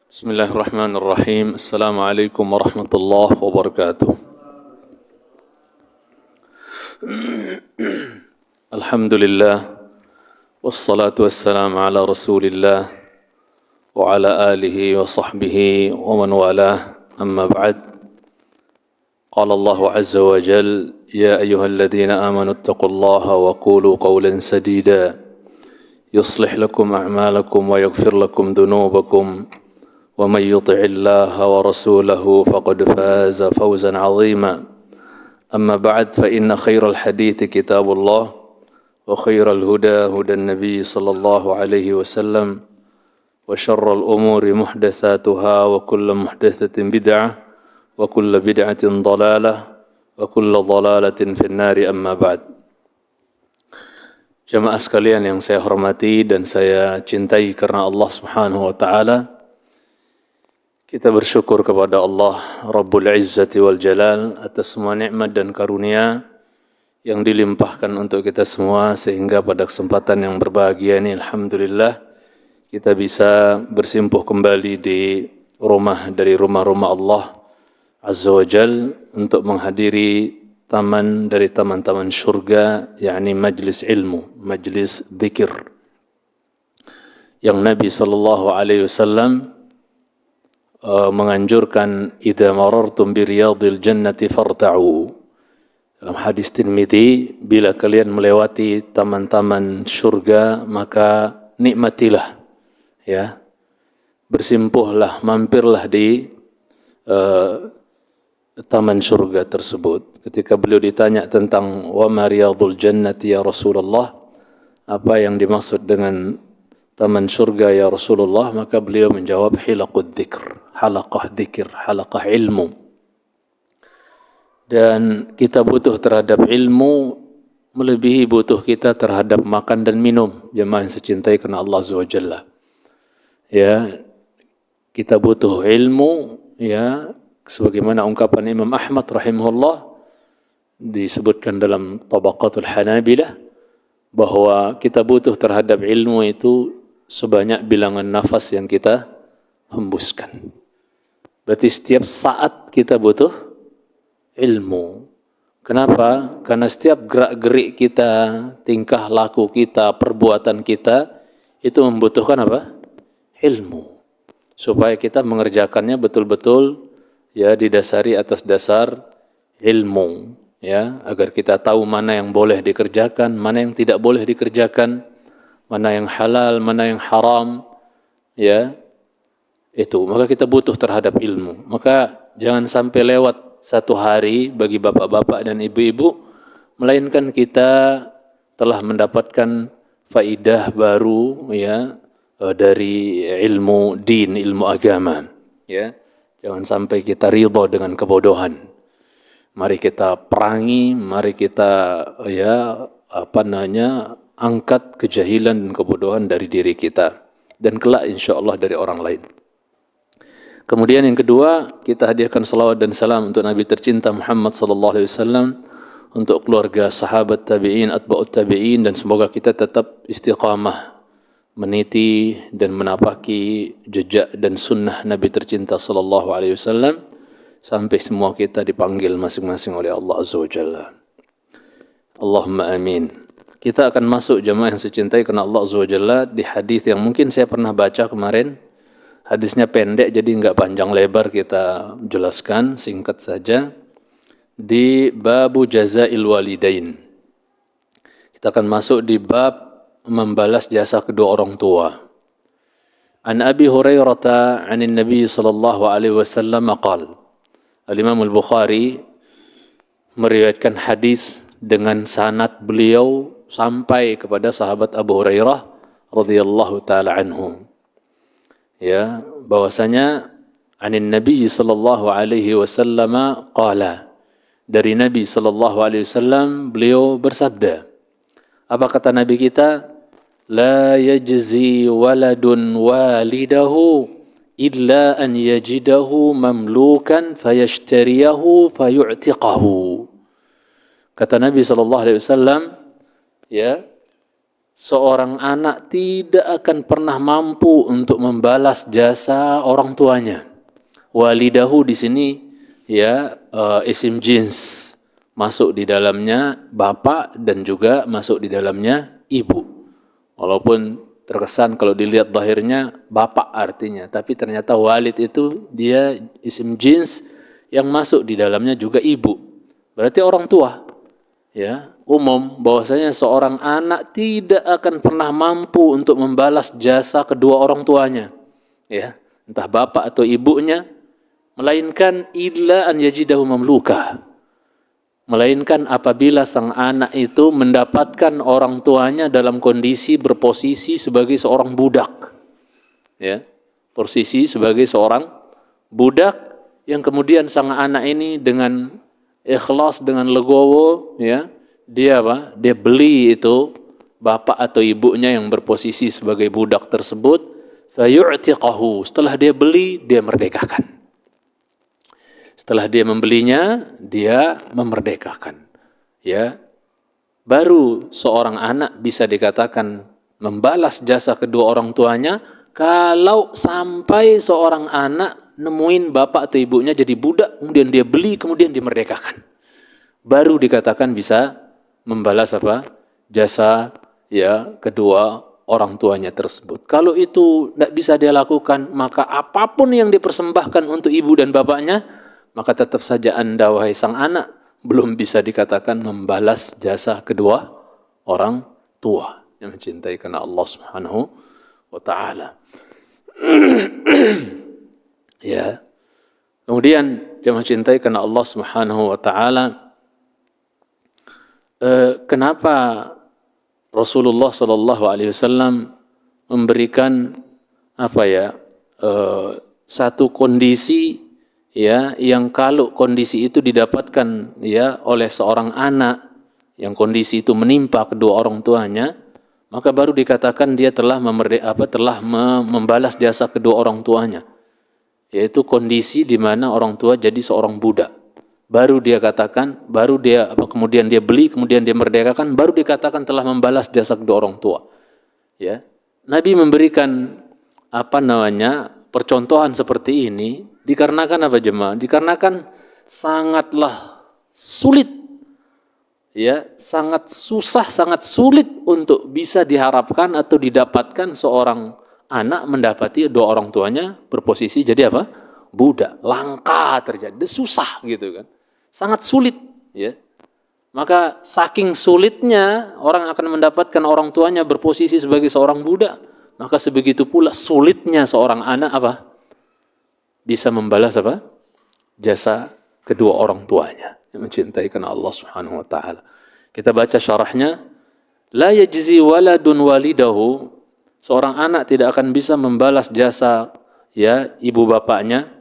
بسم الله الرحمن الرحيم. السلام عليكم ورحمة الله وبركاته. الحمد لله والصلاة والسلام على رسول الله وعلى آله وصحبه ومن والاه. أما بعد، قال الله عز وجل: يا أيها الذين آمنوا اتقوا الله وقولوا قولا سديدا يصلح لكم أعمالكم ويغفر لكم ذنوبكم ومن يطع الله ورسوله فقد فاز فوزا عظيما. أما بعد، فإن خير الحديث كتاب الله وخير الهدى هدى النبي صلى الله عليه وسلم وشر الأمور محدثاتها وكل محدثة بدعة وكل بدعة ضلالة وكل ضلالة في النار. أما بعد. Jamaah sekalian yang saya hormati dan saya cintai karena Allah Subhanahu wa taala, kita bersyukur kepada Allah Rabbul Izzati wal Jalal atas semua nikmat dan karunia yang dilimpahkan untuk kita semua, sehingga pada kesempatan yang berbahagia ini alhamdulillah kita bisa bersimpuh kembali di rumah dari rumah-rumah Allah Azza wa Jal untuk menghadiri taman dari taman-taman syurga, yakni majlis ilmu, majlis zikir yang Nabi sallallahu alaihi wasallam menganjurkan, idza marartum bi riyadil jannati farta'u. Dalam hadis Tirmidzi, bila kalian melewati taman-taman surga maka nikmatilah, ya, bersimpuhlah, mampirlah di taman surga tersebut. Ketika beliau ditanya tentang wa ma riyadul jannati ya Rasulullah, apa yang dimaksud dengan taman surga ya Rasulullah, maka beliau menjawab hilaqud dzikr, halaqah dzikir, halaqah ilmu. Dan kita butuh terhadap ilmu melebihi butuh kita terhadap makan dan minum. Jemaah yang saya cintai karena Allah Azza wa Jalla, ya, kita butuh ilmu, ya, sebagaimana ungkapan Imam Ahmad rahimahullah disebutkan dalam Tabaqatul Hanabilah, bahwa kita butuh terhadap ilmu itu sebanyak bilangan nafas yang kita hembuskan. Berarti setiap saat kita butuh ilmu. Kenapa? Karena setiap gerak-gerik kita, tingkah laku kita, perbuatan kita itu membutuhkan apa? Ilmu. Supaya kita mengerjakannya betul-betul, ya, didasari atas dasar ilmu, ya, agar kita tahu mana yang boleh dikerjakan, mana yang tidak boleh dikerjakan, mana yang halal, mana yang haram, ya, itu. Maka kita butuh terhadap ilmu. Maka jangan sampai lewat satu hari bagi bapak-bapak dan ibu-ibu, melainkan kita telah mendapatkan faidah baru, ya, dari ilmu din, ilmu agama, ya. Jangan sampai kita ridha dengan kebodohan. Mari kita perangi, mari kita, ya, angkat kejahilan dan kebodohan dari diri kita, dan kelak insyaallah dari orang lain. Kemudian yang kedua, kita hadiahkan salawat dan salam untuk Nabi tercinta Muhammad sallallahu alaihi wasallam, untuk keluarga, sahabat tabi'in, atba'ut tabi'in, dan semoga kita tetap istiqamah meniti dan menapaki jejak dan sunnah Nabi tercinta sallallahu alaihi wasallam sampai semua kita dipanggil masing-masing oleh Allah Azza wa Jalla. Allahumma amin. Kita akan masuk, jemaah yang saya cintai karena Allah Azza wa Jalla, di hadis yang mungkin saya pernah baca kemarin. Hadisnya pendek jadi enggak panjang lebar, kita jelaskan singkat saja. Di babu jazail walidain. Kita akan masuk di bab membalas jasa kedua orang tua. An Abi Hurairah 'anil Nabi sallallahu alaihi wasallam qala. Al-Imam Al-Bukhari meriwayatkan hadis dengan sanad beliau sampai kepada sahabat Abu Hurairah radhiyallahu taala anhu, ya, bahwasanya anin Nabi sallallahu alaihi wasallam qala, dari Nabi sallallahu alaihi wasallam beliau bersabda. Apa kata Nabi kita? La yajzi waladun walidahu illa an yajidahu mamlukan fayashtariyahu fayu'tiqahu. Kata Nabi sallallahu alaihi wasallam, ya, seorang anak tidak akan pernah mampu untuk membalas jasa orang tuanya. Walidahu di sini ya isim jins, masuk di dalamnya bapak dan juga masuk di dalamnya ibu. Walaupun terkesan kalau dilihat zahirnya bapak artinya, tapi ternyata walid itu dia isim jins yang masuk di dalamnya juga ibu. Berarti orang tua. Ya, umum bahwasanya seorang anak tidak akan pernah mampu untuk membalas jasa kedua orang tuanya. Ya, entah bapak atau ibunya, melainkan illa an yajidahu mamluka. Melainkan apabila sang anak itu mendapatkan orang tuanya dalam kondisi berposisi sebagai seorang budak. Ya, posisi sebagai seorang budak yang kemudian sang anak ini dengan ikhlas, dengan legowo, ya, dia Dia beli itu bapak atau ibunya yang berposisi sebagai budak tersebut, fayu'tiqahu. Setelah dia beli, dia merdekakan. Setelah dia membelinya, dia memerdekakan. Ya, baru seorang anak bisa dikatakan membalas jasa kedua orang tuanya kalau sampai seorang anak nemuin bapak atau ibunya jadi budak, kemudian dia beli, kemudian dimerdekakan. Baru dikatakan bisa membalas jasa ya kedua orang tuanya tersebut. Kalau itu tidak bisa dia lakukan, maka apapun yang dipersembahkan untuk ibu dan bapaknya, maka tetap saja Anda, wahai sang anak, belum bisa dikatakan membalas jasa kedua orang tua yang mencintai karena Allah Subhanahu wa taala. Ya. Kemudian yang mencintai karena Allah Subhanahu wa taala, kenapa Rasulullah sallallahu alaihi wasallam memberikan satu kondisi ya yang kalau kondisi itu didapatkan ya oleh seorang anak yang kondisi itu menimpa kedua orang tuanya, maka baru dikatakan dia telah membalas jasa kedua orang tuanya, yaitu kondisi di mana orang tua jadi seorang budak. Baru dia katakan, kemudian dia beli, kemudian dia merdekakan, baru dikatakan telah membalas jasa kedua orang tua. Ya, Nabi memberikan percontohan seperti ini dikarenakan apa jemaah? Dikarenakan sangatlah sulit, ya, sangat susah, sangat sulit untuk bisa diharapkan atau didapatkan seorang anak mendapati dua orang tuanya berposisi jadi budak. Langka terjadi, susah gitu kan, sangat sulit, ya. Maka saking sulitnya orang akan mendapatkan orang tuanya berposisi sebagai seorang budak, maka sebegitu pula sulitnya seorang anak bisa membalas jasa kedua orang tuanya yang mencintai karena Allah Subhanahu wa taala. Kita baca syarahnya, la yajzi waladun walidahu, seorang anak tidak akan bisa membalas jasa ya ibu bapaknya,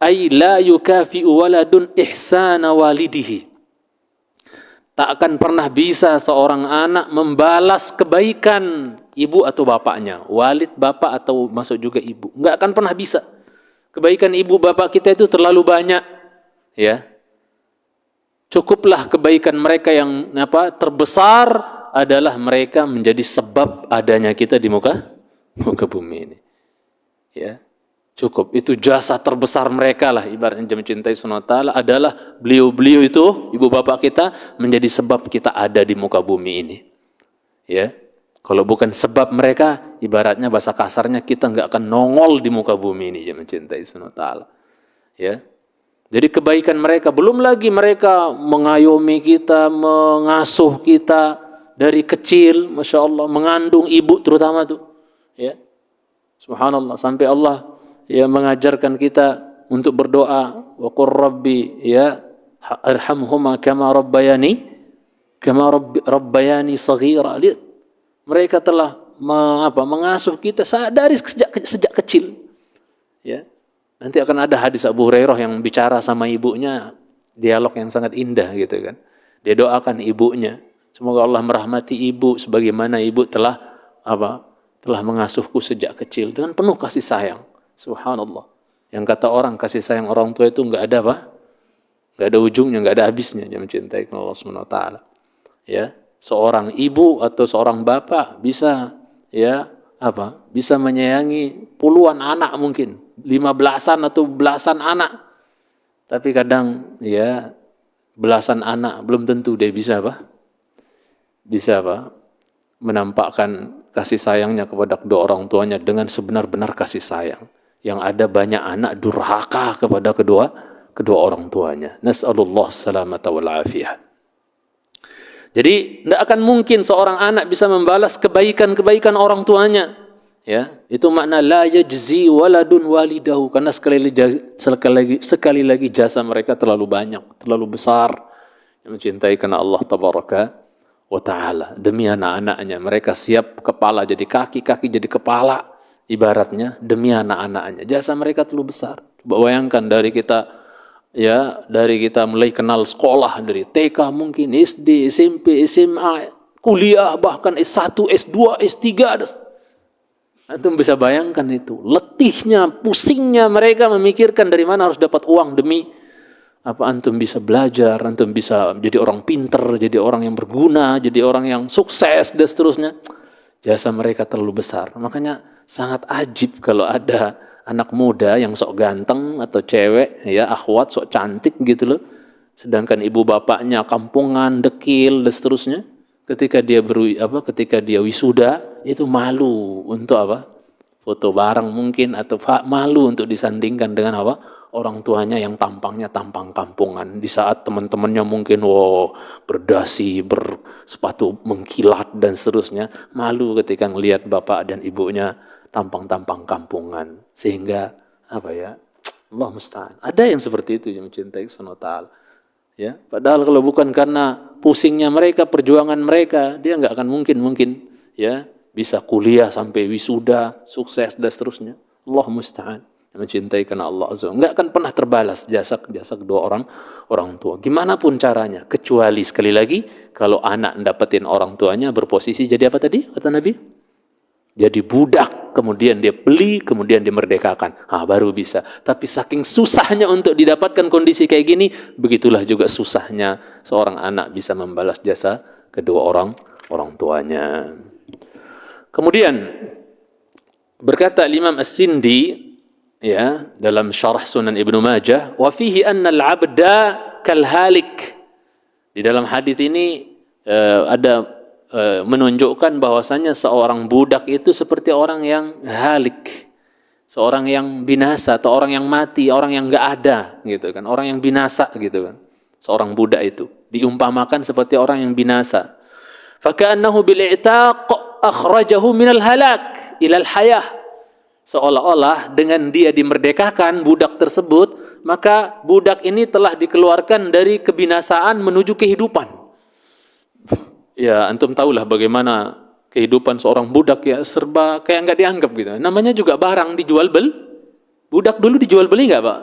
ay la yukafi'u waladun ihsana walidihi. Tak akan pernah bisa seorang anak membalas kebaikan ibu atau bapaknya, walid bapak atau masuk juga ibu, enggak akan pernah bisa. Kebaikan ibu bapak kita itu terlalu banyak, ya. Cukuplah kebaikan mereka yang terbesar adalah mereka menjadi sebab adanya kita di muka bumi ini. Ya. Cukup, itu jasa terbesar mereka lah, ibaratnya mencintai Subhanahu wa taala adalah beliau-beliau itu, ibu bapak kita menjadi sebab kita ada di muka bumi ini. Ya. Kalau bukan sebab mereka, ibaratnya bahasa kasarnya kita nggak akan nongol di muka bumi ini, yang mencintai Subhanahu wa taala. Ya. Jadi kebaikan mereka, belum lagi mereka mengayomi kita, mengasuh kita dari kecil, masya Allah, mengandung ibu terutama tuh, ya. Subhanallah, sampai Allah ya mengajarkan kita untuk berdoa, wa qur rabbi ya irhamhuma kama rabbayani saghira. Mereka telah mengasuh kita dari sejak kecil. Ya. Nanti akan ada hadis Abu Hurairah yang bicara sama ibunya, dialog yang sangat indah gitu kan. Dia doakan ibunya, semoga Allah merahmati ibu sebagaimana ibu telah mengasuhku sejak kecil dengan penuh kasih sayang. Subhanallah. Yang kata orang kasih sayang orang tua itu enggak ada enggak ada ujungnya, enggak ada habisnya, dia mencintai Allah Subhanahu wa taala. Ya. seorang ibu atau seorang bapak bisa bisa menyayangi puluhan anak, mungkin 15-an atau belasan anak. Tapi kadang belasan anak belum tentu dia bisa menampakkan kasih sayangnya kepada kedua orang tuanya dengan sebenar-benar kasih sayang. Yang ada banyak anak durhaka kepada kedua orang tuanya. Nas'alullah salamata wal afiyah. Jadi tidak akan mungkin seorang anak bisa membalas kebaikan-kebaikan orang tuanya. Ya, itu makna la yajzi waladun walidahu, karena sekali lagi jasa mereka terlalu banyak, terlalu besar. Yang mencintai karena Allah tabaraka wa ta'ala. Demi anak-anaknya mereka siap kepala jadi kaki, kaki jadi kepala, ibaratnya demi anak-anaknya. Jasa mereka terlalu besar. Coba bayangkan dari kita mulai kenal sekolah, dari TK mungkin, SD, SMP, SMA, kuliah, bahkan S1, S2, S3. Antum bisa bayangkan itu. Letihnya, pusingnya mereka memikirkan dari mana harus dapat uang demi antum bisa belajar, antum bisa jadi orang pinter, jadi orang yang berguna, jadi orang yang sukses, dan seterusnya. Jasa mereka terlalu besar. Makanya sangat ajib kalau ada anak muda yang sok ganteng atau cewek, akhwat sok cantik gitu loh. Sedangkan ibu bapaknya kampungan, dekil, dan seterusnya. Ketika dia wisuda, itu malu untuk foto bareng mungkin, atau malu untuk disandingkan dengan orang tuanya yang tampangnya tampang kampungan. Di saat teman-temannya mungkin berdasi, bersepatu mengkilat dan seterusnya, malu ketika melihat bapak dan ibunya tampang-tampang kampungan. Sehingga Allah musta'an. Ada yang seperti itu yang mencintai Subhanahu wa ta'ala. Ya, padahal kalau bukan karena pusingnya mereka, perjuangan mereka, dia nggak akan mungkin bisa kuliah sampai wisuda, sukses dan seterusnya. Allah musta'an. Yang mencintai karena Allah azza, nggak akan pernah terbalas jasa kedua orang tua. Gimana pun caranya, kecuali sekali lagi kalau anak dapetin orang tuanya berposisi jadi apa tadi kata Nabi? Jadi budak, kemudian dia beli, kemudian dimerdekakan. Baru bisa. Tapi saking susahnya untuk didapatkan kondisi kayak gini, begitulah juga susahnya seorang anak bisa membalas jasa kedua orang tuanya. Kemudian berkata Imam As-Sindi dalam Syarah Sunan Ibnu Majah, wa fihi anna al-'abda kal-halik. Di dalam hadis ini ada menunjukkan bahwasanya seorang budak itu seperti orang yang halik, seorang yang binasa atau orang yang mati, orang yang enggak ada gitu kan, orang yang binasa gitu kan. Seorang budak itu diumpamakan seperti orang yang binasa. Faka'annahu bil-i'taq akhrajahu minal halak ilal hayah. Seolah-olah dengan dia dimerdekakan budak tersebut, maka budak ini telah dikeluarkan dari kebinasaan menuju kehidupan. Ya, antum tahulah bagaimana kehidupan seorang budak, serba kayak nggak dianggap gitu. Namanya juga barang dijual beli. Budak dulu dijual beli nggak, Pak?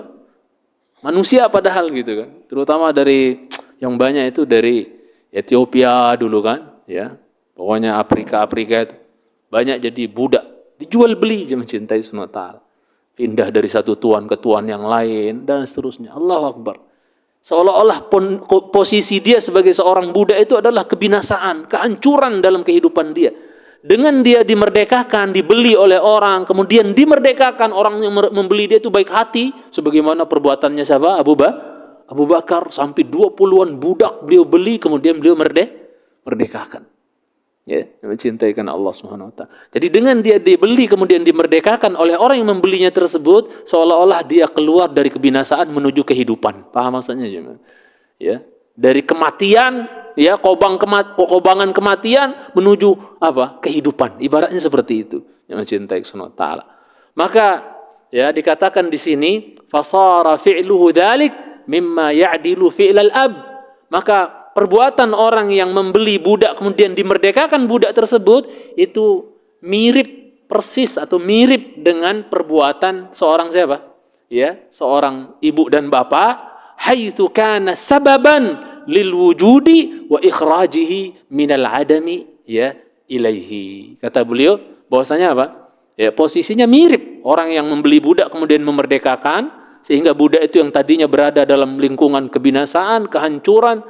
Manusia padahal gitu kan. Terutama dari yang banyak itu dari Ethiopia dulu kan, Pokoknya Afrika itu banyak jadi budak, dijual beli, dia mencintai Subhanahu wa ta'ala. Pindah dari satu tuan ke tuan yang lain dan seterusnya. Allahu Akbar. Seolah-olah posisi dia sebagai seorang budak itu adalah kebinasaan, kehancuran dalam kehidupan dia. Dengan dia dimerdekakan, dibeli oleh orang, kemudian dimerdekakan, orang yang membeli dia itu baik hati, sebagaimana perbuatannya siapa? Abu Bakar, sampai 20-an budak beliau beli, kemudian beliau merdekakan. Mencintai karena Allah Subhanahu wa ta'ala. Jadi dengan dia dibeli kemudian dimerdekakan oleh orang yang membelinya tersebut, seolah-olah dia keluar dari kebinasaan menuju kehidupan. Paham maksudnya? Dari kematian, kobangan kematian menuju kehidupan. Ibaratnya seperti itu. Yang mencintai Subhanahu wa ta'ala. Maka dikatakan di sini, fasara fi'luhu dzalik mimma ya'dilu fi'lal ab. Maka perbuatan orang yang membeli budak kemudian dimerdekakan budak tersebut itu mirip persis atau mirip dengan perbuatan seorang siapa? Seorang ibu dan bapak, haitsu kana sababan lil wujudi wa ikhrajihi minal adami ilaihi. Kata beliau bahwasanya posisinya mirip orang yang membeli budak kemudian memerdekakan, sehingga budak itu yang tadinya berada dalam lingkungan kebinasaan, kehancuran,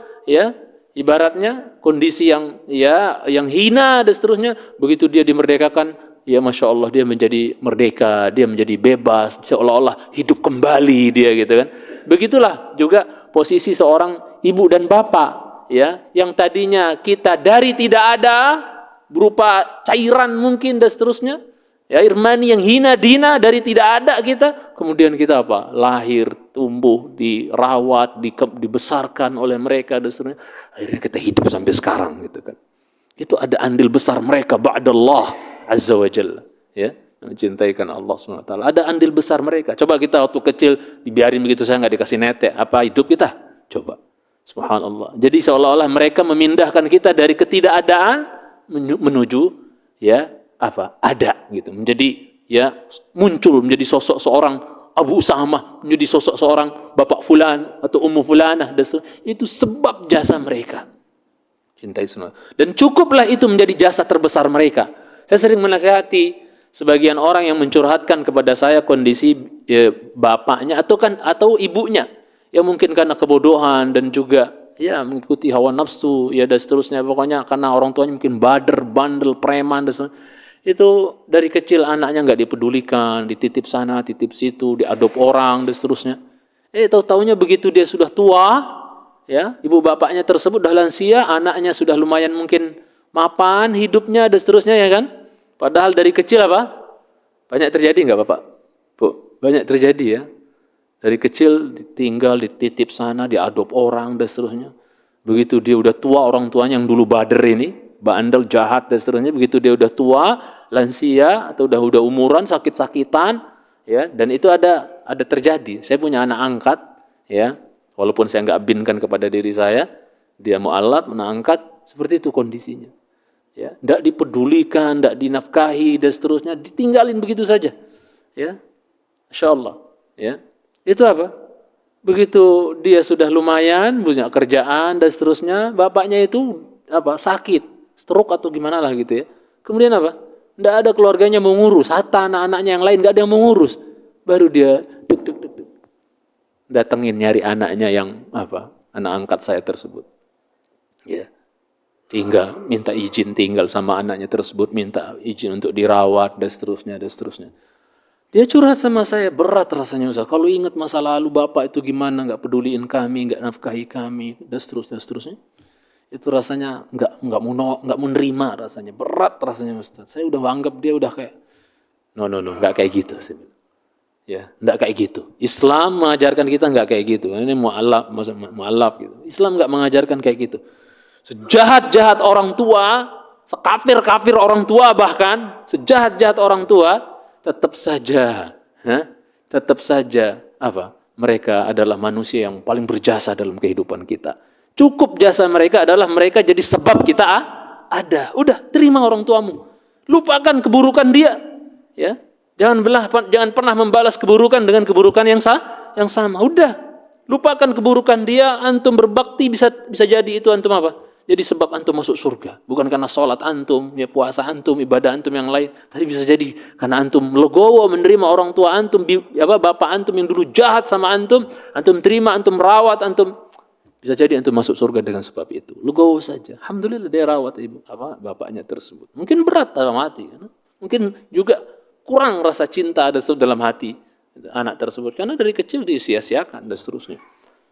Ibaratnya kondisi yang yang hina dan seterusnya, begitu dia dimerdekakan, ya Masya Allah dia menjadi merdeka, dia menjadi bebas, seolah-olah hidup kembali dia gitu kan. Begitulah juga posisi seorang ibu dan bapak, ya, yang tadinya kita dari tidak ada berupa cairan mungkin dan seterusnya, ya, air mani yang hina dina dari tidak ada kita, kemudian kita apa? Lahir, tumbuh, dirawat, dibesarkan oleh mereka dan seterusnya. Akhirnya kita hidup sampai sekarang gitu kan. Itu ada andil besar mereka ba'dallah azza wa jalla, ya, mencintai karena Allah SWT. Ada andil besar mereka. Coba kita waktu kecil dibiarin begitu saja, nggak dikasih netek, apa hidup kita? Coba. Subhanallah. Jadi seolah-olah mereka memindahkan kita dari ketidakadaan menuju ya apa? Ada gitu. Menjadi ya muncul menjadi sosok seorang Abu Usamah, menjadi sosok seorang Bapak Fulan atau Ummu Fulanah. Itu sebab jasa mereka. Cintai semua. Dan cukuplah itu menjadi jasa terbesar mereka. Saya sering menasihati sebagian orang yang mencurhatkan kepada saya kondisi bapaknya atau ibunya yang mungkin karena kebodohan dan juga ya mengikuti hawa nafsu ya dan seterusnya, pokoknya karena orang tuanya mungkin bandel, preman dan seterusnya. Itu dari kecil anaknya nggak dipedulikan, dititip sana, titip situ, diadop orang dan seterusnya. Tahu-taunya begitu dia sudah tua, ya, ibu bapaknya tersebut dah lansia, anaknya sudah lumayan mungkin mapan hidupnya dan seterusnya, ya kan? Padahal dari kecil apa? Banyak terjadi nggak Bapak? Bu, banyak terjadi ya. Dari kecil ditinggal, dititip sana, diadop orang dan seterusnya. Begitu dia udah tua, orang tuanya yang dulu bader ini, bandel, jahat dan seterusnya, begitu dia udah tua, lansia atau udah umuran, sakit-sakitan, ya, dan itu ada terjadi. Saya punya anak angkat, ya, walaupun saya nggak binkan kepada diri saya, dia mu'alaf, anak angkat, seperti itu kondisinya. Ya, tidak dipedulikan, tidak dinafkahi dan seterusnya, ditinggalin begitu saja. Ya, Masya Allah. Ya, itu apa? Begitu dia sudah lumayan punya kerjaan dan seterusnya, bapaknya itu apa? Sakit, stroke atau gimana lah gitu ya. Kemudian apa? Tidak ada keluarganya mau ngurus, hatta anak-anaknya yang lain nggak ada yang mau ngurus. Baru dia datengin nyari anaknya yang apa? Anak angkat saya tersebut. Ya. Tinggal minta izin tinggal sama anaknya tersebut, minta izin untuk dirawat dan seterusnya. Dia curhat sama saya, berat rasanya Ustaz. Kalau ingat masa lalu bapak itu gimana, nggak peduliin kami, nggak nafkahi kami dan seterusnya. Itu rasanya nggak mau nerima rasanya, berat rasanya Ustaz. Saya udah anggap dia udah kayak no, nggak kayak gitu sih. Ya, nggak kayak gitu. Islam mengajarkan kita nggak kayak gitu. Ini mu'alaf gitu. Islam nggak mengajarkan kayak gitu. Sejahat-jahat orang tua, sekafir-kafir orang tua bahkan, sejahat-jahat orang tua, tetap saja apa? Mereka adalah manusia yang paling berjasa dalam kehidupan kita. Cukup jasa mereka adalah mereka jadi sebab kita ada. Udah, terima orang tuamu. Lupakan keburukan dia, ya. Jangan pernah membalas keburukan dengan keburukan yang sama. Udah, lupakan keburukan dia, antum berbakti bisa jadi itu antum apa? Jadi sebab antum masuk surga. Bukan karena sholat antum, ya puasa antum, ibadah antum yang lain. Tapi bisa jadi karena antum legowo menerima orang tua antum, bapak antum yang dulu jahat sama antum terima, antum rawat, antum bisa jadi antum masuk surga dengan sebab itu. Legowo saja. Alhamdulillah dia rawat bapaknya tersebut. Mungkin berat dalam hati, kan? Mungkin juga kurang rasa cinta ada dalam hati anak tersebut karena dari kecil disia-siakan dan seterusnya.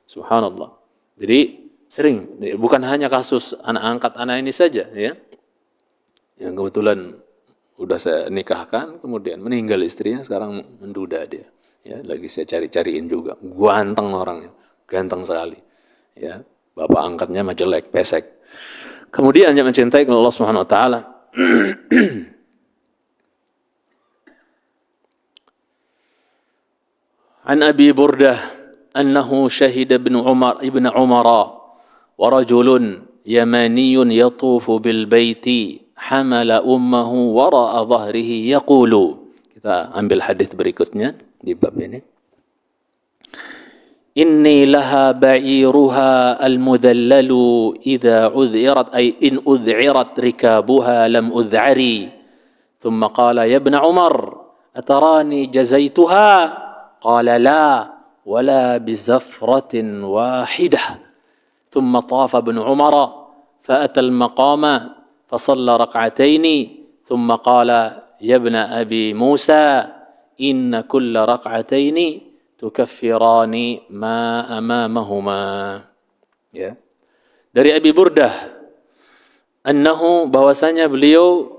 Subhanallah. Jadi sering, bukan hanya kasus anak angkat anak ini saja, ya, yang kebetulan udah saya nikahkan, kemudian meninggal istrinya, sekarang menduda dia, ya, lagi saya cariin juga, ganteng orangnya, ganteng sekali, ya, bapak angkatnya mah jelek, pesek. Kemudian yang mencintai Allah Subhanahu Wa Taala. An Abi Burdah annahu syahida ibn Umar ورجل يماني يطوف بالبيت حمل أمه وراء ظهره يقول. Kita ambil hadis berikutnya di bab ini. Inni laha ba'iruha al-mudhallalu idza udhirat ay in udhirat rikabuha lam udhari. ثم قال يا ابن عمر أتراني جزيتها؟ قال لا ولا بزفرة واحدة. ثم طاف ابن عمر فأتى المقام فصلى ركعتين ثم قال يا ابن أبي موسى إن كل ركعتين تكفران ما أمامهما. Ya. Dari Abi Burdah, annahu, bahwasanya beliau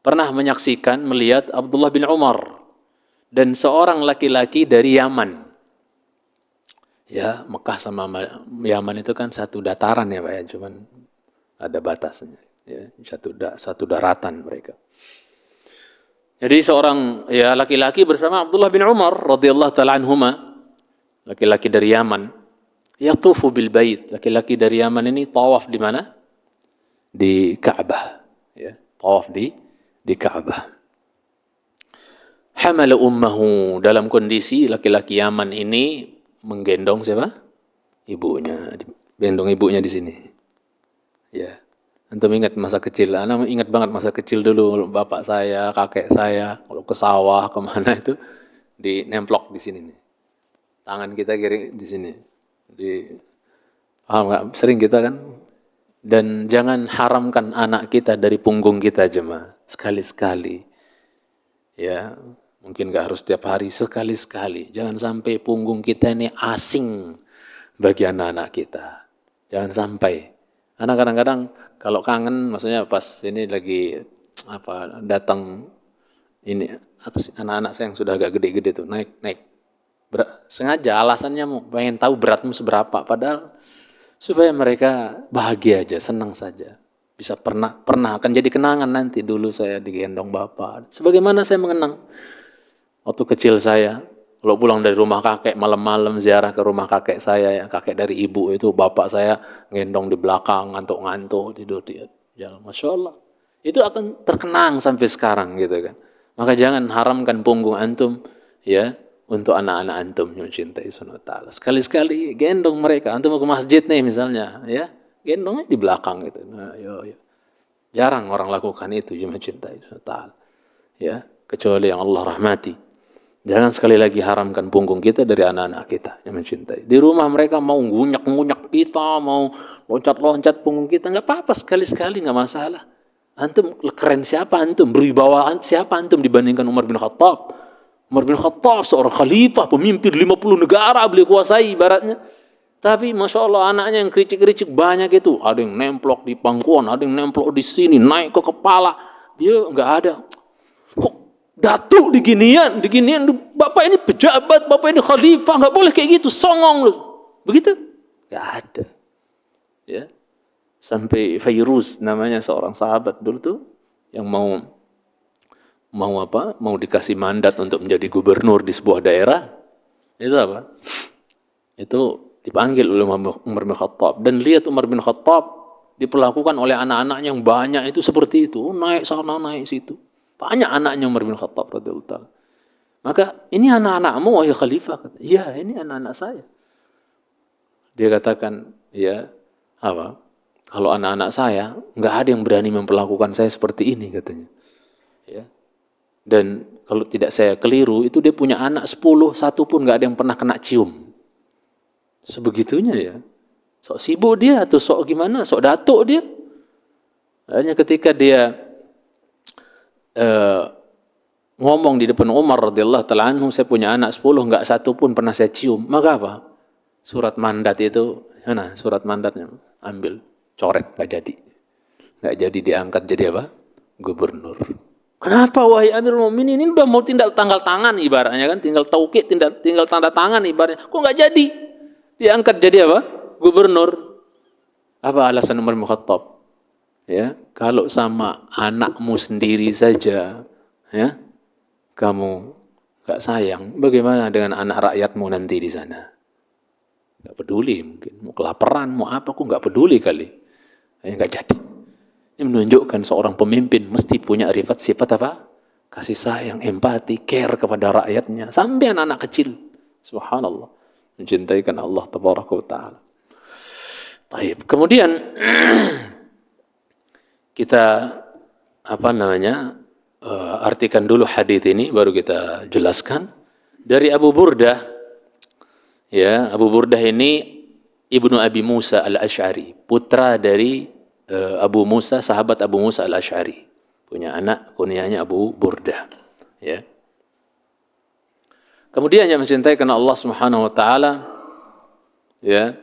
pernah menyaksikan, melihat Abdullah bin Umar dan seorang laki-laki dari Yaman. Ya, Mekah sama Yaman itu kan satu dataran ya Pak ya, cuman ada batasnya. Ya, satu daratan mereka. Jadi seorang ya laki-laki bersama Abdullah bin Umar radhiyallahu taala anhuma, laki-laki dari Yaman, yatufu bil bait. Laki-laki dari Yaman ini tawaf di mana? Di Ka'bah, ya, tawaf di Ka'bah. Hamala ummahu, dalam kondisi laki-laki Yaman ini menggendong siapa? Ibunya, gendong ibunya di sini. Ya. Antum ingat masa kecil, anak ingat banget masa kecil dulu, bapak saya, kakek saya, kalau ke sawah, kemana itu, dinemplok di sini nih. Tangan kita kiri di sini. Paham nggak? Sering kita kan? Dan jangan haramkan anak kita dari punggung kita jemaah. Sekali-sekali. Ya, mungkin nggak harus setiap hari, sekali-sekali. Jangan sampai punggung kita ini asing bagi anak-anak kita. Jangan sampai. Anak kadang-kadang kalau kangen, maksudnya pas ini lagi datang ini anak-anak saya yang sudah agak gede-gede tuh naik. Sengaja alasannya mau pengen tahu beratmu seberapa, padahal supaya mereka bahagia aja, senang saja. Bisa pernah akan jadi kenangan nanti dulu saya digendong bapak. Sebagaimana saya mengenang waktu kecil saya, kalau pulang dari rumah kakek malam-malam ziarah ke rumah kakek saya, ya, kakek dari ibu itu, bapak saya gendong di belakang, ngantuk-ngantuk tidur dia jalan, masya Allah. Itu akan terkenang sampai sekarang gitu kan. Maka jangan haramkan punggung antum ya untuk anak-anak antum yang mencintai sunnah ta'ala. Sekali-sekali gendong mereka. Antum mau ke masjid nih misalnya, ya gendongnya di belakang gitu. Nah, jarang orang lakukan itu yang mencintai sunnah ta'ala. Ya, kecuali yang Allah rahmati. Jangan sekali lagi haramkan punggung kita dari anak-anak kita yang mencintai. Di rumah mereka mau ngunyak-ngunyak kita, mau loncat-loncat punggung kita, nggak apa-apa, sekali-sekali nggak masalah. Antum keren siapa antum? Berwibawa siapa antum dibandingkan Umar bin Khattab? Umar bin Khattab seorang khalifah, pemimpin 50 negara beliau kuasai ibaratnya. Tapi Masya Allah anaknya yang kericik-kericik banyak itu. Ada yang nemplok di pangkuan, ada yang nemplok di sini, naik ke kepala. Dia nggak ada. Datuk diginian, bapak ini pejabat, bapak ini khalifah, nggak boleh kayak gitu, songong loh. Begitu? Nggak ada. Ya. Sampai Fairuz namanya seorang sahabat dulu tuh yang mau dikasih mandat untuk menjadi gubernur di sebuah daerah. Itu apa? Itu dipanggil oleh Umar bin Khattab, dan lihat Umar bin Khattab diperlakukan oleh anak-anaknya yang banyak itu seperti itu, naik sana naik situ. Banyak anaknya Umar bin Khattab radhiyallahu ta'ala. Maka ini anak-anakmu wahai khalifah. Iya, ini anak-anak saya. Dia katakan, ya, apa? Kalau anak-anak saya nggak ada yang berani memperlakukan saya seperti ini katanya. Ya. Dan kalau tidak saya keliru, itu dia punya anak 10, satu pun nggak ada yang pernah kena cium. Sebegitunya ya. Sok sibuk dia atau sok gimana? Sok datuk dia. Hanya ketika dia ngomong di depan Umar radhiyallahu ta'ala anhu, saya punya anak 10, nggak satu pun pernah saya cium. Maka apa? Surat mandat itu, mana surat mandatnya? Ambil, coret, nggak jadi diangkat jadi apa? Gubernur. Kenapa wahai Amirul Mukminin, ini udah mau tanggal tangan ibaratnya kan, tinggal taukid, tinggal tanda tangan ibaratnya. Kok nggak jadi diangkat jadi apa? Gubernur. Apa alasan Umar bin Khattab? Ya, kalau sama anakmu sendiri saja, ya, kamu nggak sayang, bagaimana dengan anak rakyatmu nanti di sana? Nggak peduli mungkin, mau kelaparan, mau apa, kok nggak peduli kali? Nggak jadi. Ini menunjukkan seorang pemimpin mesti punya sifat apa? Kasih sayang, empati, care kepada rakyatnya, sampai anak-anak kecil. Subhanallah, mencintaikan Allah Tabaraka wa Ta'ala. Taib. Kemudian kita artikan dulu hadis ini baru kita jelaskan. Dari Abu Burdah, ya, Abu Burdah ini Ibnu Abi Musa al-Asy'ari, putra dari Abu Musa, sahabat Abu Musa Al-Asy'ari. Punya anak kunyahnya Abu Burdah. Ya. Kemudian yang mencintai karena Allah Subhanahu wa taala, ya.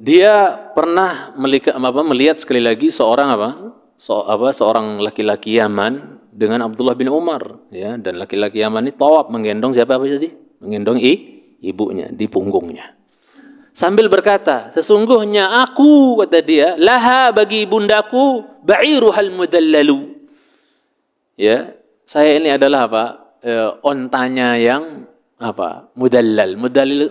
Dia pernah melihat sekali lagi seorang laki-laki Yaman dengan Abdullah bin Umar, ya, dan laki-laki Yaman ini tawaf menggendong siapa tadi? Menggendong ibunya di punggungnya. Sambil berkata, sesungguhnya aku, kata dia, laha bagi bundaku ba'iruhal mudallalu. Ya, saya ini adalah ontanya yang mudallal.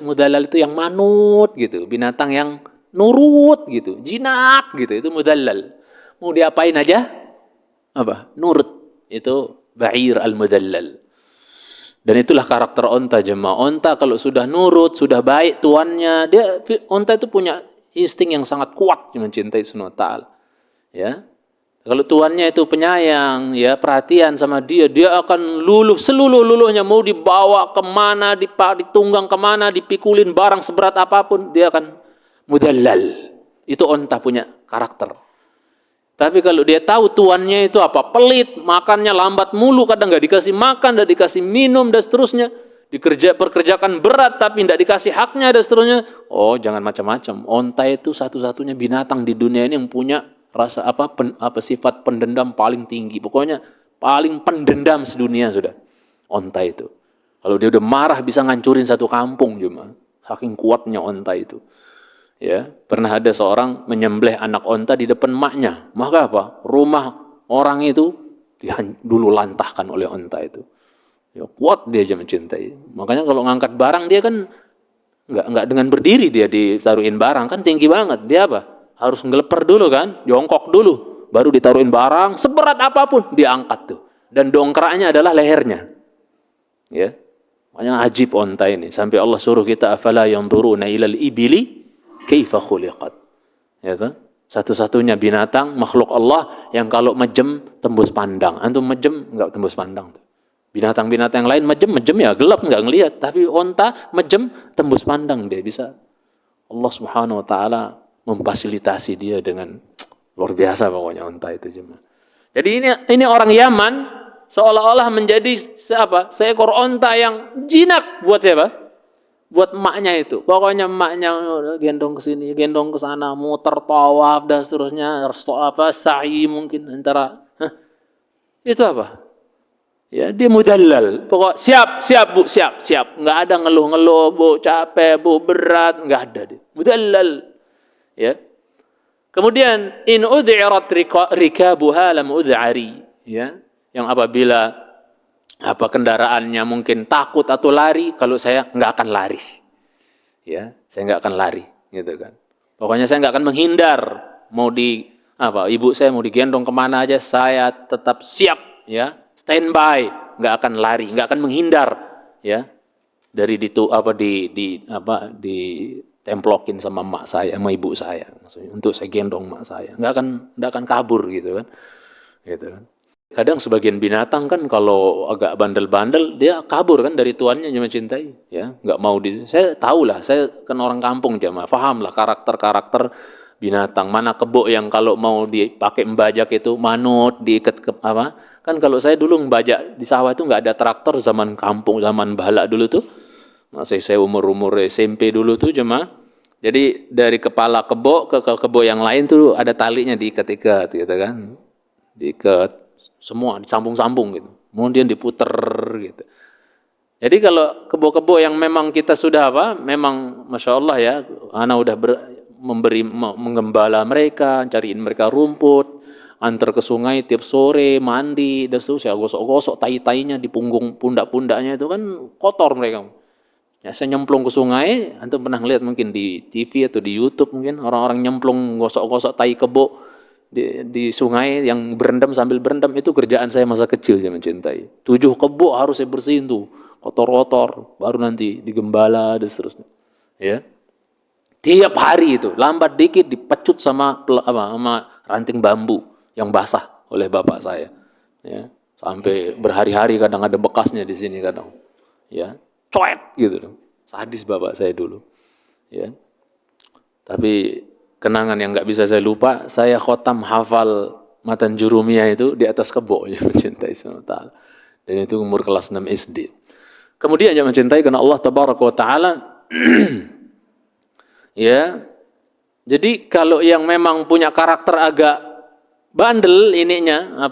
Mudallal itu yang manut gitu, binatang yang nurut gitu, jinak gitu, itu mudallal. Mau diapain aja nurut. Itu ba'ir al-mudallal. Dan itulah karakter onta, jemaah. Onta kalau sudah nurut, sudah baik tuannya, onta itu punya insting yang sangat kuat mencintai Subhanahu wa taala. Ya. Kalau tuannya itu penyayang, ya, perhatian sama dia akan luluh seluruh-luluhnya, mau dibawa kemana, ditunggang kemana, dipikulin barang seberat apapun, dia akan mudallal. Itu onta punya karakter. Tapi kalau dia tahu tuannya itu pelit, makannya lambat mulu, kadang nggak dikasih makan, nggak dikasih minum, dan seterusnya, perkerjakan berat tapi nggak dikasih haknya, dan seterusnya. Oh, jangan macam-macam. Onta itu satu-satunya binatang di dunia ini yang punya rasa sifat pendendam paling tinggi. Pokoknya paling pendendam sedunia sudah. Onta itu. Kalau dia udah marah bisa ngancurin satu kampung cuma. Saking kuatnya onta itu. Ya, pernah ada seorang menyembelih anak onta di depan maknya. Maka rumah orang itu dulu lantahkan oleh onta itu. Ya, kuat dia aja mencintai. Makanya kalau ngangkat barang dia kan nggak dengan berdiri dia ditaruhin barang, kan tinggi banget. Dia harus ngeleper dulu kan, jongkok dulu, baru ditaruhin barang seberat apapun diangkat tuh. Dan dongkraknya adalah lehernya. Ya. Makanya ajib onta ini. Sampai Allah suruh kita, afala yanzuruna ilal ibili kaifa khuliqat. Ya toh? Satu-satunya binatang makhluk Allah yang kalau mejem tembus pandang. Antum mejem enggak tembus pandang tuh. Binatang-binatang yang lain mejem ya gelap enggak ngelihat, tapi onta mejem tembus pandang, dia bisa. Allah Subhanahu wa taala memfasilitasi dia dengan luar biasa pokoknya onta itu cuma. Jadi ini orang Yaman seolah-olah menjadi seekor onta yang jinak buat siapa? Buat emaknya itu. Pokoknya emaknya gendong ke sini, gendong ke sana, muter tawaf dan seterusnya, sa'i mungkin antara itu ya, dia mudallal. Pokok siap Bu, siap. Enggak ada ngeluh-ngeluh, Bu, capek, Bu, berat, enggak ada dia. Mudallal. Ya. Kemudian in ud'irat rikabuha lam ud'ari, ya. Yang apabila kendaraannya mungkin takut atau lari, kalau saya nggak akan lari, ya, saya nggak akan lari, gitu kan. Pokoknya saya nggak akan menghindar, mau ibu saya mau digendong kemana aja, saya tetap siap, ya, standby, nggak akan lari, nggak akan menghindar, ya, dari ditemplokin sama emak saya, sama ibu saya, maksudnya untuk saya gendong emak saya, nggak akan kabur, gitu kan. Kadang sebagian binatang kan kalau agak bandel-bandel dia kabur kan dari tuannya, cuma cintai, ya, nggak mau saya tahulah, saya kan orang kampung jamaah, paham lah karakter binatang. Mana kebo yang kalau mau dipakai membajak itu manut, diikat kan kalau saya dulu membajak di sawah itu nggak ada traktor, zaman kampung, zaman bala dulu tuh, masih saya umur SMP dulu tuh jemaah. Jadi dari kepala kebo ke kebo yang lain tuh ada talinya diikat-ikat, gitu kan, diikat semua, disambung-sambung gitu, kemudian diputer gitu. Jadi kalau kebo-kebo yang memang kita sudah memang Masya Allah ya, anak udah menggembala mereka, cariin mereka rumput, antar ke sungai tiap sore, mandi, dan saya gosok-gosok tai-tainya di punggung pundak-pundaknya itu kan kotor mereka. Ya, saya nyemplung ke sungai, antum pernah lihat mungkin di TV atau di YouTube mungkin orang-orang nyemplung gosok-gosok tai kebo di sungai yang berendam, sambil berendam, itu kerjaan saya masa kecil yang mencintai. 7 kebo harus saya bersihin tuh, kotor-kotor, baru nanti digembala dan seterusnya. Ya. Tiap hari itu, lambat dikit dipecut sama ranting bambu yang basah oleh bapak saya. Ya. Sampai berhari-hari kadang ada bekasnya di sini kadang. Ya. Coet gitu. Sadis bapak saya dulu. Ya. Tapi kenangan yang nggak bisa saya lupa, saya khotam hafal matan jurumiyah itu di atas kebo, ya, mencintai SWT. Dan itu umur kelas 6 SD. Kemudian yang mencintai karena Allah Tabaraka wa Ta'ala, ya. Jadi kalau yang memang punya karakter agak bandel ininya,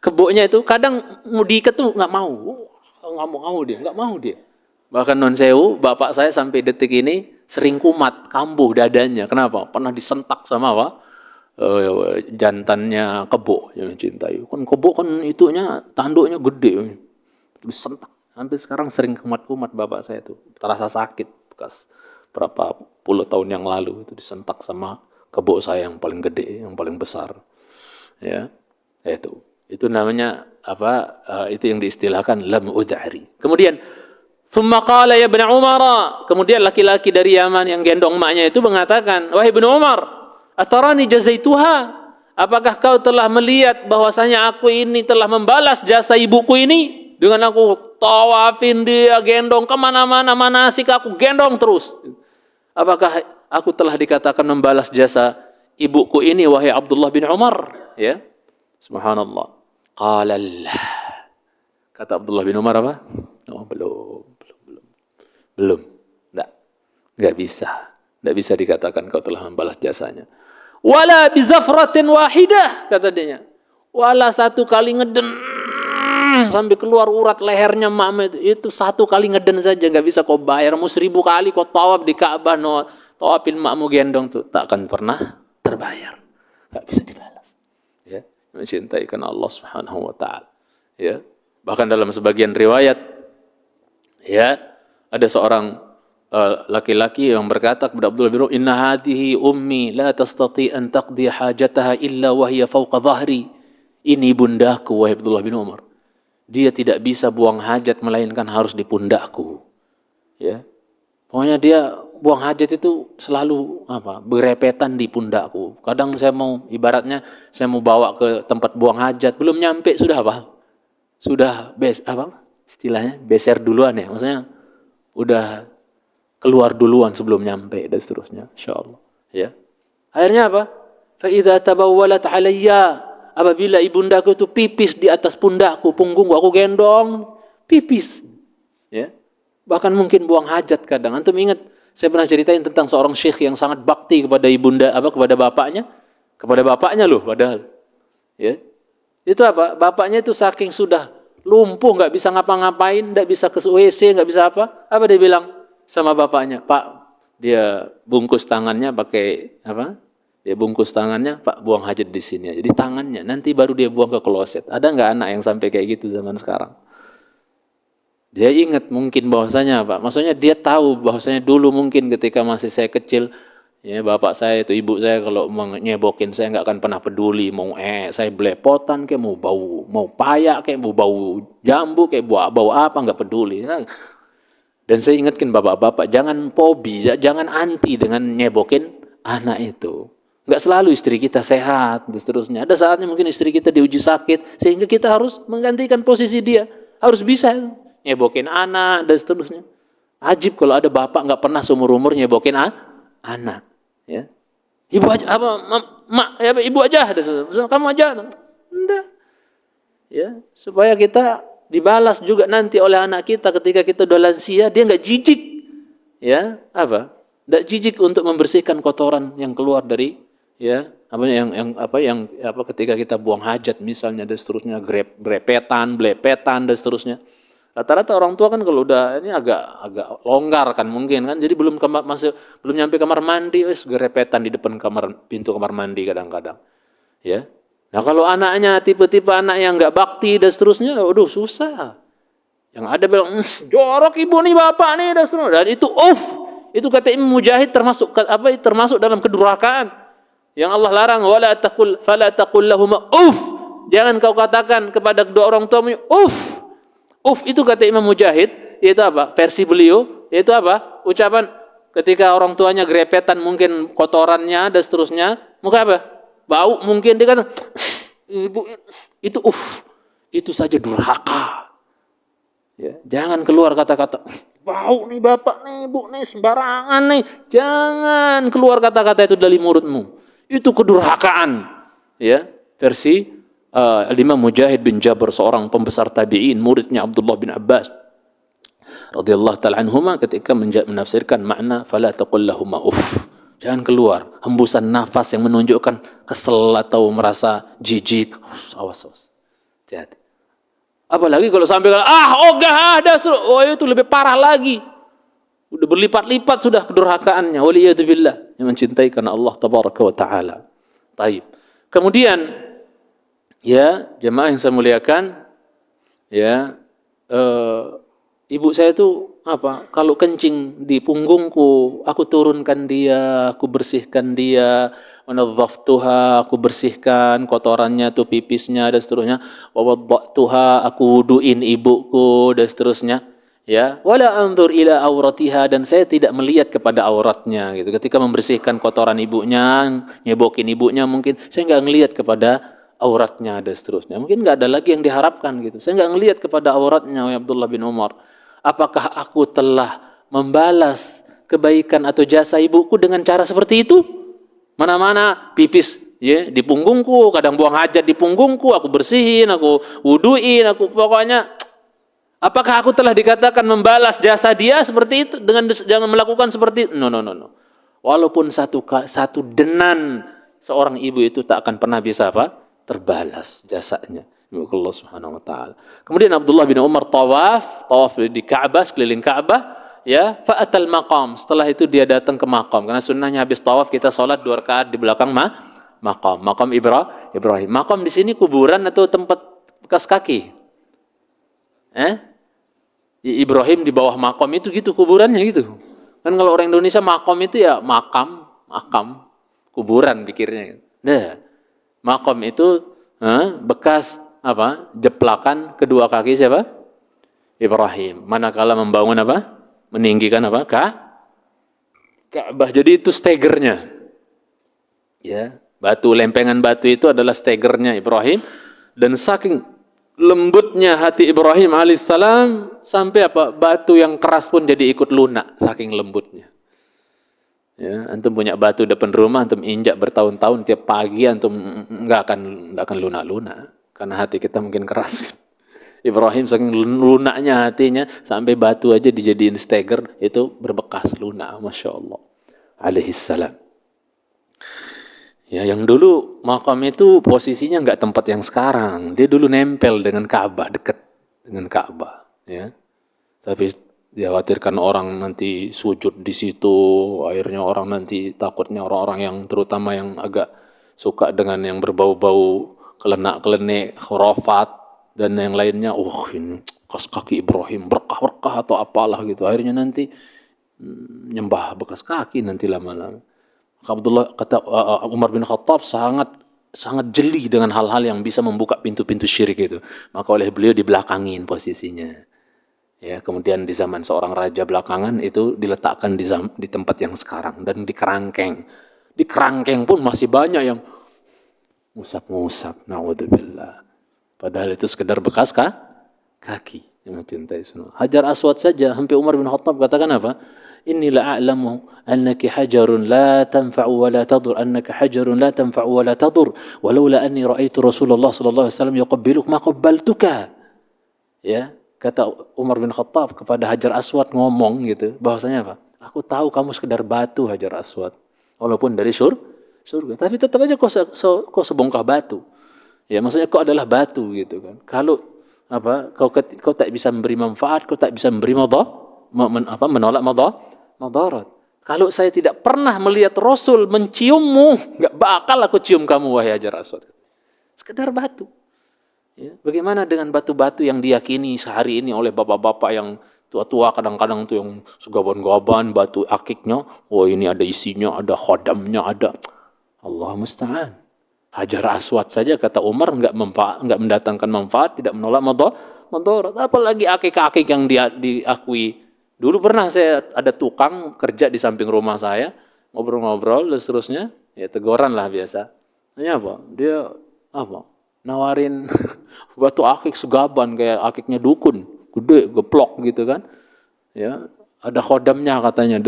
kebonya itu kadang mau diikat tuh nggak mau dia. Bahkan non sewu, bapak saya sampai detik ini sering kumat, kambuh dadanya. Kenapa? Pernah disentak sama apa? Jantannya kebo yang mencintai. Kan kebo kan itunya tanduknya gede, disentak. Hampir sekarang sering kumat-kumat bapak saya itu, terasa sakit bekas berapa puluh tahun yang lalu itu disentak sama kebo saya yang paling gede, yang paling besar. Ya, itu namanya apa? Itu yang diistilahkan lam udhari. Kemudian thumma qala ya Ibn Umar, kemudian laki-laki dari Yaman yang gendong emaknya itu mengatakan, wahai Ibn Umar, atarani jazaituha, apakah kau telah melihat bahwasanya aku ini telah membalas jasa ibuku ini dengan aku tawafin dia, gendong kemana-mana, manasik aku gendong terus. Apakah aku telah dikatakan membalas jasa ibuku ini, wahai Abdullah bin Umar? Ya, subhanallah. Qala lah. Kata Abdullah bin Umar apa? Oh, belum. Enggak bisa. Enggak bisa dikatakan kau telah membalas jasanya. Wala bizafratin wahidah, kata dia. Wala satu kali ngeden sampai keluar urat lehernya makmu itu satu kali ngeden saja enggak bisa kau bayar. Mau 1000 kali kau tawaf di Ka'bah, tawafin makmu gendong tuh tak akan pernah terbayar. Enggak bisa dibalas. Ya, mencintai karena Allah Subhanahu wa taala. Ya. Bahkan dalam sebagian riwayat, ya, ada seorang laki-laki yang berkata kepada Abdullah bin Umar, inna hadhihi ummi la tastati an taqdi hajataha illa wa hiya fawqa dhahri. Ini bundaku, wahai Abdullah bin Umar. Dia tidak bisa buang hajat melainkan harus di pundakku. Ya. Pokoknya dia buang hajat itu selalu berepetan di pundakku. Kadang saya mau ibaratnya saya mau bawa ke tempat buang hajat, belum nyampe sudah sudah istilahnya beser duluan ya, maksudnya udah keluar duluan sebelum nyampe dan seterusnya, insyaallah. Ya, akhirnya apa? Fa idza tabawwalat alayya, apabila ibundaku itu pipis di atas pundakku, punggungku aku gendong, pipis. Ya, bahkan mungkin buang hajat kadang. Antum ingat saya pernah ceritain tentang seorang syekh yang sangat bakti kepada kepada bapaknya loh padahal. Ya. Itu apa? Bapaknya itu saking sudah lumpuh, nggak bisa ngapa-ngapain, nggak bisa ke WC, nggak bisa apa? Apa dia bilang sama bapaknya? Pak, dia bungkus tangannya pakai apa? Dia bungkus tangannya, Pak, buang hajat di sini aja. Di tangannya, nanti baru dia buang ke kloset. Ada nggak anak yang sampai kayak gitu zaman sekarang? Dia ingat mungkin bahwasanya Pak, maksudnya dia tahu bahwasanya dulu mungkin ketika masih saya kecil, ya, bapak saya itu ibu saya kalau nyebokin saya nggak akan pernah peduli mau saya belepotan kayak mau payak kayak mau bau jambu kayak bau apa nggak peduli. Dan saya ingatkan bapak-bapak jangan fobi, jangan anti dengan nyebokin anak itu. Nggak selalu istri kita sehat dan seterusnya. Ada saatnya mungkin istri kita diuji sakit sehingga kita harus menggantikan posisi dia. Harus bisa nyebokin anak dan seterusnya. Ajib kalau ada bapak nggak pernah seumur umur nyebokin anak. Ya, ibu aja ibu aja, kamu aja, enggak, ya, supaya kita dibalas juga nanti oleh anak kita ketika kita udah lansia, dia nggak jijik, ya, nggak jijik untuk membersihkan kotoran yang keluar dari, ya, ketika kita buang hajat misalnya dan seterusnya, grepetan, blepetan dan seterusnya. Rata-rata orang tua kan kalau udah ini agak longgar kan mungkin kan, jadi belum nyampe kamar mandi wes gerepetan di depan pintu kamar mandi kadang-kadang. Ya. Nah, kalau anaknya tipe-tipe anak yang enggak bakti dan seterusnya, waduh susah. Yang ada bilang jorok ibu nih bapak nih dan seterusnya. Dan itu itu kata Imam Mujahid termasuk dalam kedurhakaan yang Allah larang, fala taqul lahum jangan kau katakan kepada kedua orang tuamu itu kata Imam Mujahid, yaitu apa? Versi beliau, yaitu apa? Ucapan ketika orang tuanya grepetan mungkin kotorannya dan seterusnya, mungkin apa? Bau mungkin dia kata, ibu itu saja durhaka. Ya, jangan keluar kata-kata, bau nih bapak nih, bu nih, sembarangan nih. Jangan keluar kata-kata itu dari mulutmu. Itu kedurhakaan. Ya, versi Imam Mujahid bin Jabr, seorang pembesar tabi'in, muridnya Abdullah bin Abbas radhiyallahu taala anhuma, ketika menafsirkan makna fala taqul lahum uff. Jangan keluar hembusan nafas yang menunjukkan kesel atau merasa jijik. Awas, awas. Hati-hati. Apalagi kalau sampai ogah ada, oh itu lebih parah lagi. Udah berlipat-lipat sudah kedurhakaannya. Waliyadzubillah, yang mencintai karena Allah tabaraka wa taala. Taib. Kemudian ya, jemaah yang saya muliakan, ya, ibu saya itu apa? Kalau kencing di punggungku, aku turunkan dia, aku bersihkan dia. Wanadhaftuha, aku bersihkan kotorannya tuh, pipisnya dan seterusnya. Wawadda'tuha, aku wuduin ibuku dan seterusnya. Ya, wala anzur ila auratiha, dan saya tidak melihat kepada auratnya gitu. Ketika membersihkan kotoran ibunya, nyebokin ibunya, mungkin saya nggak ngelihat kepada auratnya dan seterusnya. Mungkin nggak ada lagi yang diharapkan gitu. Saya nggak ngelihat kepada auratnya, ya Abdullah bin Umar. Apakah aku telah membalas kebaikan atau jasa ibuku dengan cara seperti itu? Mana-mana pipis ya di punggungku, kadang buang hajat di punggungku, aku bersihin, aku wuduin, aku pokoknya. Apakah aku telah dikatakan membalas jasa dia seperti itu dengan jangan melakukan seperti itu? No. Walaupun satu denan seorang ibu itu tak akan pernah bisa apa? Terbalas jasanya. Allah Subhanahu wa taala. Kemudian Abdullah bin Umar tawaf di Ka'bah, sekeliling Ka'bah, ya, fa'atal maqam. Setelah itu dia datang ke maqam, karena sunnahnya habis tawaf kita salat 2 rakaat di belakang maqam Ibrahim. Maqam di sini kuburan atau tempat bekas kaki? Ibrahim di bawah maqam itu gitu kuburannya gitu. Kan kalau orang Indonesia maqam itu ya makam, kuburan pikirnya. Nah, maqam itu bekas apa? Jeplakan kedua kaki siapa? Ibrahim. Manakala membangun apa? Meninggikan apa? Ka'bah. Jadi itu stegernya. Ya, lempengan batu itu adalah stegernya Ibrahim, dan saking lembutnya hati Ibrahim alaihissalam sampai apa? Batu yang keras pun jadi ikut lunak saking lembutnya. Ya, antum punya batu depan rumah, antum injak bertahun-tahun, tiap pagi antum nggak akan lunak-lunak karena hati kita mungkin keras. Ibrahim saking lunaknya hatinya sampai batu aja dijadiin steger itu berbekas lunak, masya Allah. Alaihissalam. Ya, yang dulu makam itu posisinya nggak tempat yang sekarang. Dia dulu nempel dengan Ka'bah, dekat dengan Ka'bah. Ya, tapi dikhawatirkan orang nanti sujud di situ, akhirnya orang nanti takutnya orang-orang yang terutama yang agak suka dengan yang berbau-bau kelenak-kelenik, khurafat dan yang lainnya, ini bekas kaki Ibrahim, berkah-berkah atau apalah gitu. Akhirnya nanti nyembah bekas kaki nanti lama-lama. Kata Umar bin Khattab sangat jeli dengan hal-hal yang bisa membuka pintu-pintu syirik itu. Maka oleh beliau dibelakangin posisinya. Ya, kemudian di zaman seorang raja belakangan itu diletakkan di tempat yang sekarang dan di kerangkeng. Di kerangkeng pun masih banyak yang ngusap-ngusap, naudzubillah. Padahal itu sekedar bekas kaki yang mencintai semua. Hajar Aswad saja, hampir Umar bin Khattab katakan apa? Inni la'alamu annaki hajarun la tanfa'u wa la tadur, annaka hajarun la tanfa'u wa la tadur, walaula anni ra'aitu Rasulullah sallallahu alaihi wasallam yuqabbiluk ma qabbaltuka. Ya, kata Umar bin Khattab kepada Hajar Aswad ngomong gitu, bahwasanya apa? Aku tahu kamu sekedar batu Hajar Aswad, walaupun dari surga, tapi tetap aja kau sebongkah batu. Ya, maksudnya kau adalah batu gitu kan. Kalau apa? Kau tak bisa memberi manfaat, kau tak bisa memberi menolak madarat. Kalau saya tidak pernah melihat Rasul menciummu, nggak bakal aku cium kamu wahai Hajar Aswad. Sekedar batu. Ya, bagaimana dengan batu-batu yang diyakini sehari ini oleh bapak-bapak yang tua-tua, kadang-kadang tuh yang segaban-gaban batu akiknya, ini ada isinya, ada khodamnya, ada. Allah musta'an. Hajar Aswad saja kata Umar nggak mendatangkan manfaat, tidak menolak madarat. Apalagi akik-akik yang diakui. Dulu pernah saya ada tukang kerja di samping rumah saya, ngobrol-ngobrol dan seterusnya, ya teguran lah biasa. Tanya apa? Dia apa? Nawarin batu akik segaban kayak akiknya dukun gede, geplok gitu kan. Ya, ada khodamnya katanya.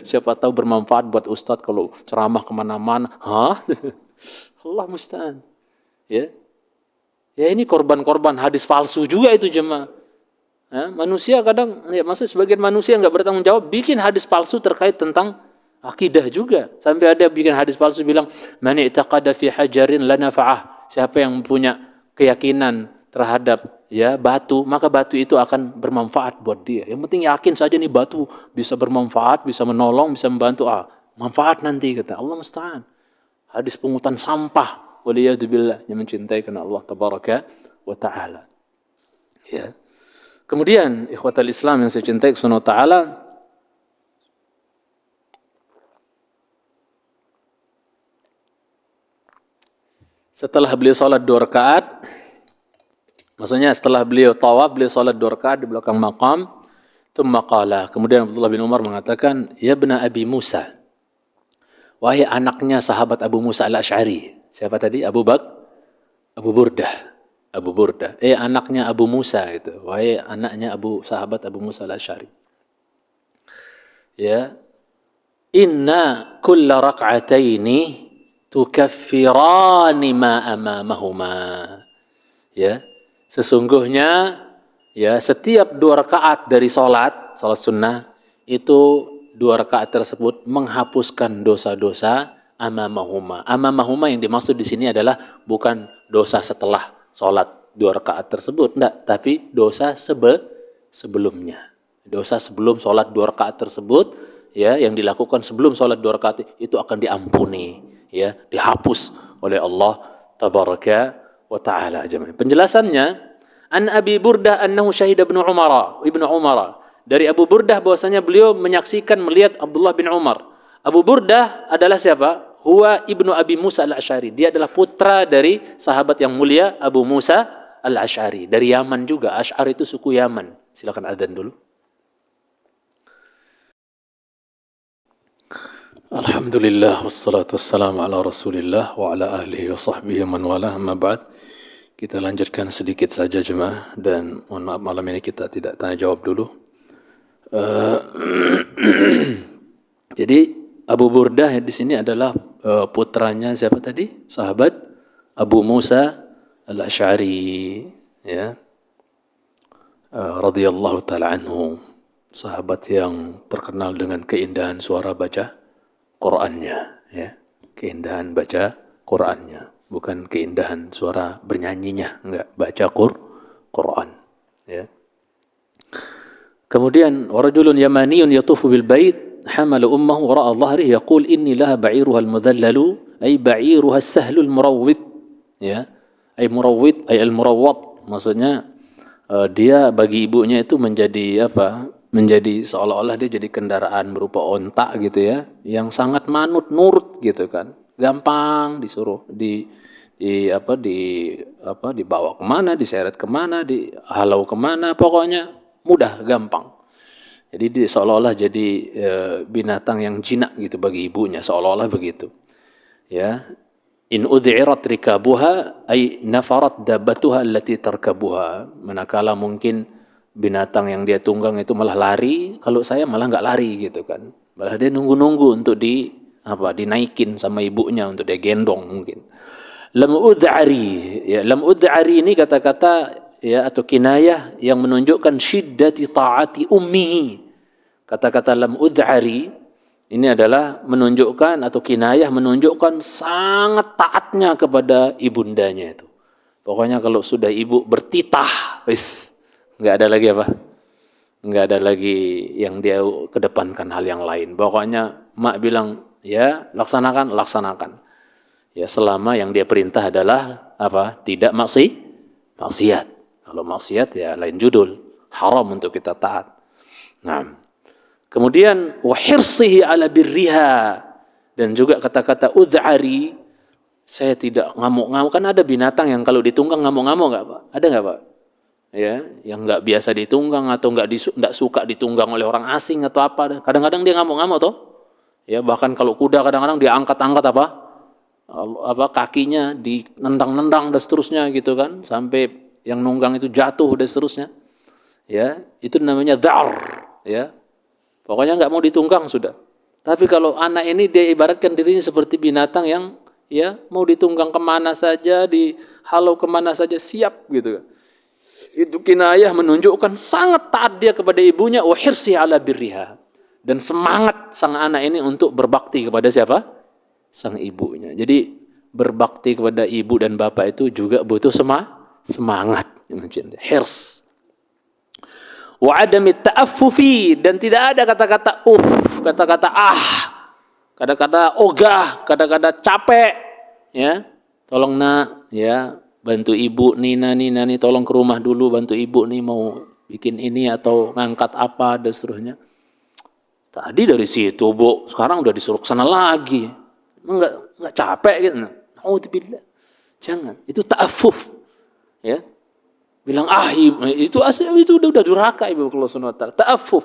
Siapa tahu bermanfaat buat ustadz kalau ceramah kemana-mana. Hah? Allah musta'an. Ya, ya ini korban-korban hadis palsu juga itu jemaah. Ya, manusia kadang, ya maksud sebagian manusia nggak bertanggung jawab bikin hadis palsu terkait tentang akidah juga. Sampai ada bikin hadis palsu bilang, man i'taqada fi hajarin la nafa'ah. Siapa yang punya keyakinan terhadap ya batu, maka batu itu akan bermanfaat buat dia. Yang penting yakin saja nih batu bisa bermanfaat, bisa menolong, bisa membantu. Manfaat nanti kata Allah musta'an. Hadis pungutan sampah. Waliyadzubillah yang mencintai karena Allah tabaraka wa ta'ala. Ya. Kemudian ikhwatal Islam yang saya cintai subhanahu wa ta'ala, setelah beliau salat 2 rakaat, maksudnya setelah beliau tawaf, beliau salat 2 rakaat di belakang maqam, thumma qala, kemudian Abdullah bin Umar mengatakan, ya ibna Abi Musa, wahai anaknya sahabat Abu Musa al-Asy'ari. Siapa tadi? Abu Burdah. Abu Burdah, anaknya Abu Musa itu, wahai anaknya sahabat Abu Musa al-Asy'ari. Ya, inna kulla rak'ataini tukaffirani ma amamahuma. Ya, sesungguhnya ya setiap 2 rakaat dari salat sunnah itu 2 rakaat tersebut menghapuskan dosa-dosa amamahuma. Amamahuma yang dimaksud di sini adalah bukan dosa setelah salat 2 rakaat tersebut, enggak, tapi dosa sebelumnya. Dosa sebelum salat 2 rakaat tersebut, ya, yang dilakukan sebelum salat 2 rakaat itu akan diampuni, ya, dihapus oleh Allah tabaraka wa taala. Penjelasannya, an Abi Burdah annahu syahida ibnu Umar. Dari Abu Burdah bahwasanya beliau menyaksikan melihat Abdullah bin Umar. Abu Burdah adalah siapa? Huwa ibnu Abi Musa al-Asy'ari. Dia adalah putra dari sahabat yang mulia Abu Musa al-Asy'ari. Dari Yaman juga. Asy'ari itu suku Yaman. Silakan adzan dulu. Alhamdulillah wassalatu wassalamu ala Rasulillah wa ala alihi wa sahbihi man wala, amma ba'd. Kita lanjutkan sedikit saja jemaah, dan mohon maaf malam ini kita tidak tanya jawab dulu. Jadi Abu Burdah di sini adalah putranya siapa tadi? Sahabat Abu Musa al-Asy'ari, ya. Radhiyallahu taala anhu, sahabat yang terkenal dengan keindahan suara baca Qur'annya, ya. Keindahan baca Qur'annya, bukan keindahan suara bernyanyinya, enggak, baca Qur'an, ya. Kemudian warajulun yamaniyun yatufu bil bait hamala ummahu wara'a dhahrihi yaqul inni laha ba'iruha al-mudhallalu ay ba'iruha as-sahlu al-murawwid, ya, ay murawwid ay al-murawwad, maksudnya dia bagi ibunya itu menjadi apa? Menjadi seolah-olah dia jadi kendaraan berupa onta gitu ya, yang sangat manut nurut gitu kan. Gampang disuruh dibawa kemana, diseret kemana, dihalau kemana, pokoknya mudah, gampang. Jadi dia seolah-olah jadi binatang yang jinak gitu bagi ibunya, seolah-olah begitu. Ya. In udhirat rikabuha ay nafarat dabbatuha allati tarkabuha. Manakala mungkin binatang yang dia tunggang itu malah lari, kalau saya malah enggak lari gitu kan. Malah dia nunggu-nunggu untuk dinaikin sama ibunya, untuk dia gendong mungkin. Lam ud'ari, ya, lam ud'ari ini kata-kata ya atau kinayah yang menunjukkan syiddati ta'ati ummihi. Kata-kata lam ud'ari ini adalah menunjukkan atau kinayah menunjukkan sangat taatnya kepada ibundanya itu. Pokoknya kalau sudah ibu bertitah, wis enggak ada lagi apa? Enggak ada lagi yang dia kedepankan hal yang lain. Pokoknya mak bilang, ya, laksanakan. Ya, selama yang dia perintah adalah apa? Tidak maksiat. Kalau maksiat ya lain judul, haram untuk kita taat. Nah, kemudian wahirsihi ala birriha, dan juga kata-kata ud'ari, saya tidak ngamuk-ngamuk. Kan ada binatang yang kalau ditunggang ngamuk-ngamuk enggak, Pak? Ada enggak, Pak? Ya, yang enggak biasa ditunggang atau enggak suka ditunggang oleh orang asing atau apa. Kadang-kadang dia ngamuk-ngamuk toh. Ya, bahkan kalau kuda kadang-kadang dia angkat-angkat kakinya dinendang-nendang dan seterusnya gitu kan, sampai yang nunggang itu jatuh dan seterusnya. ya, itu namanya dhar, ya. Pokoknya nggak mau ditunggang sudah. Tapi kalau anak ini dia ibaratkan dirinya seperti binatang yang ya mau ditunggang kemana saja, dihalau kemana saja siap gitu. Itu kinayah menunjukkan sangat taat dia kepada ibunya, wa hirsi ala birriha, dan semangat sang anak ini untuk berbakti kepada siapa? Sang ibunya. Jadi berbakti kepada ibu dan bapak itu juga butuh semangat, hirs. Wa adami ta'affufi, dan tidak ada kata-kata kata-kata kata-kata ogah, kata-kata capek, ya. Tolong nak, ya, bantu ibu Nina nih tolong ke rumah dulu bantu ibu nih mau bikin ini atau ngangkat apa dan seterusnya. Tadi dari situ, Bu, sekarang udah disuruh ke sana lagi. Enggak capek gitu. Alhamdulillah. Jangan. Itu ta'affuf. Ya. Bilang itu udah durhaka Ibu Allah Subhanahu wa taala. Ta'affuf.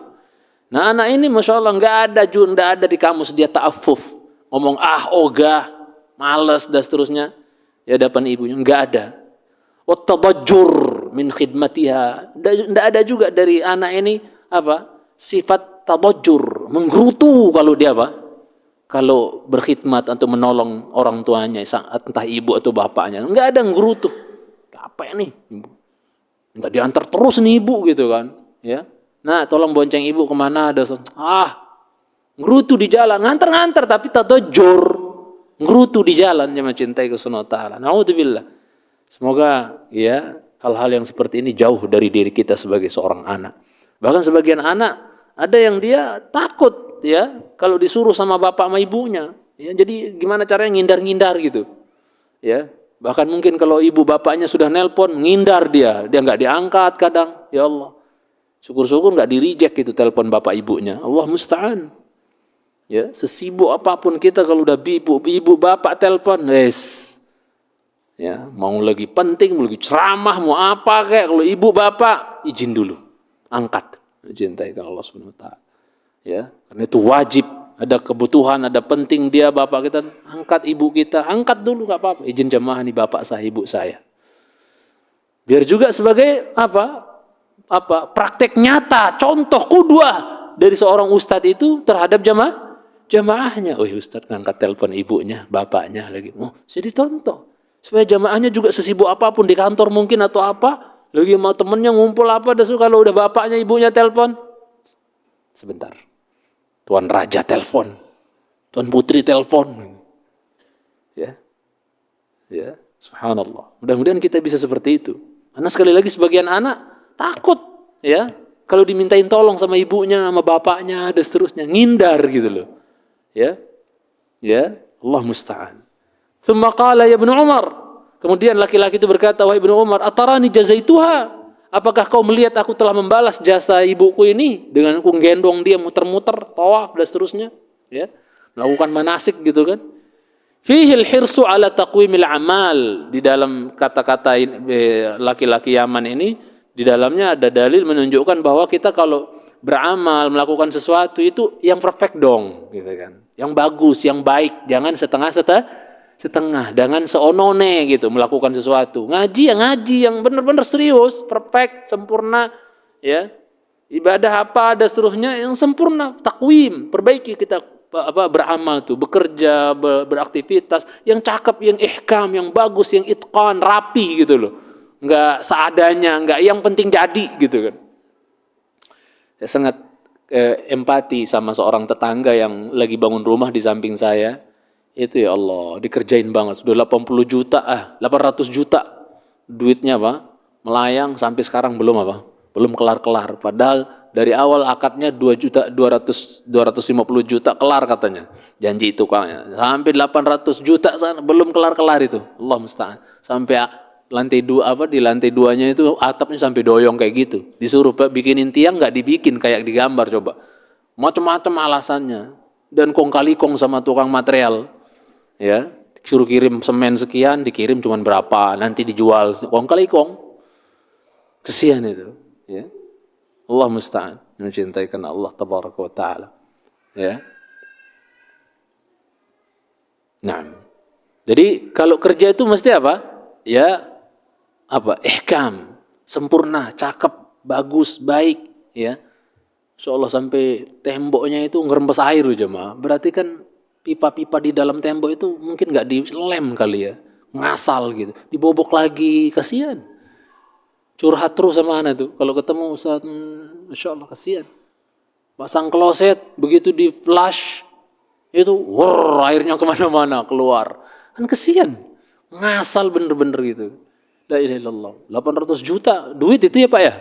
Nah, anak ini Masya Allah enggak ada di kamus dia ta'affuf. Ngomong ogah, malas dan seterusnya. Di hadapan ibunya enggak ada. Wattadajjur min khidmatiha. Enggak ada juga dari anak ini sifat tadajjur, menggerutu kalau dia kalau berkhidmat atau menolong orang tuanya, entah ibu atau bapaknya. Enggak ada nggerutu. Capek nih ibu. Minta diantar terus nih ibu gitu kan, ya. Nah, tolong bonceng ibu kemana ada. Nggerutu di jalan, nganter tapi tadajjur. Nggerutu di jalan yang mencintai Subhanahu wa taala. Nauzubillah. Semoga ya hal-hal yang seperti ini jauh dari diri kita sebagai seorang anak. Bahkan sebagian anak ada yang dia takut ya kalau disuruh sama bapak sama ibunya. Ya, jadi gimana caranya ngindar-ngindar gitu. Ya, bahkan mungkin kalau ibu bapaknya sudah nelpon, ngindar dia nggak diangkat kadang. Ya Allah. Syukur-syukur nggak di-reject itu telepon bapak ibunya. Allah musta'an. Ya, sesibuk apapun kita kalau udah ibu bapak telepon, ya, mau lagi penting, mau lagi ceramah, mau apa kayak kalau ibu bapak izin dulu. Angkat. Cintai Allah Subhanahu wa taala. Ya, karena itu wajib, ada kebutuhan, ada penting dia bapak kita, angkat ibu kita, angkat dulu enggak apa-apa. Izin jamaah nih bapak saya, ibu saya. Biar juga sebagai praktek nyata, contoh qudwah dari seorang ustadz itu terhadap jamaahnya. Ustadz ngangkat telepon ibunya, bapaknya lagi. Jadi contoh. Supaya jamaahnya juga sesibuk apapun di kantor mungkin atau apa, lagi mau temennya ngumpul kalau udah bapaknya ibunya telepon, sebentar. Tuan Raja telepon, Tuan Putri telepon. Ya. Subhanallah. Mudah-mudahan kita bisa seperti itu. Karena sekali lagi sebagian anak takut, ya, kalau dimintain tolong sama ibunya, sama bapaknya, dan seterusnya, ngindar gitu loh. Ya, Allah musta'an. Tsumma qala ya Ibnu Umar. Kemudian laki-laki itu berkata, wahai Ibnu Umar, atarani jazaituha? Apakah kau melihat aku telah membalas jasa ibuku ini dengan aku gendong dia muter-muter, tawaf dan seterusnya, ya, melakukan manasik gitu kan? Fihil hirsu ala taqwimil amal. Di dalam kata-kata laki-laki Yaman ini, di dalamnya ada dalil menunjukkan bahwa kita kalau beramal, melakukan sesuatu itu yang perfect dong, gitu kan. Yang bagus, yang baik, jangan setengah, jangan seonone gitu melakukan sesuatu. Ngaji yang benar-benar serius, perfect, sempurna, ya. Ibadah apa dan seterusnya yang sempurna, takwim, perbaiki kita beramal tuh, bekerja, beraktivitas yang cakep, yang ihkam, yang bagus, yang itqan, rapi gitu loh. Enggak seadanya, enggak yang penting jadi gitu kan. Saya sangat empati sama seorang tetangga yang lagi bangun rumah di samping saya. Itu ya Allah, dikerjain banget. Sudah 80 juta, 800 juta duitnya melayang sampai sekarang belum kelar-kelar. Padahal dari awal akadnya 250 juta kelar katanya. Janji itu sampai 800 juta sana belum kelar-kelar itu. Allah musta'an. Sampai lantai 2 di lantai 2-nya itu atapnya sampai doyong kayak gitu. Disuruh bikinin tiang nggak dibikin kayak digambar coba. Macam-macam alasannya. Dan kong kali kong sama tukang material. Ya, suruh kirim semen sekian, dikirim cuma berapa, nanti dijual kong kali kong. Kesian itu, ya. Allah musta'an, mencintai karena Allah tabaraka wa taala. Ya. Nah. Jadi kalau kerja itu mesti apa? Ya, ihkam, sempurna, cakep, bagus, baik, ya. Insyaallah sampai temboknya itu ngerembes air jemaah. Berarti kan pipa-pipa di dalam tembok itu mungkin nggak dilem kali ya, ngasal gitu, dibobok lagi, kasihan. Curhat terus sama anak tuh, kalau ketemu Ustaz, Masya Allah kasihan. Pasang kloset, begitu di flash, itu airnya kemana-mana keluar. Kan kasihan, ngasal bener-bener gitu. La ilaha illallah, 800 juta, duit itu ya Pak ya?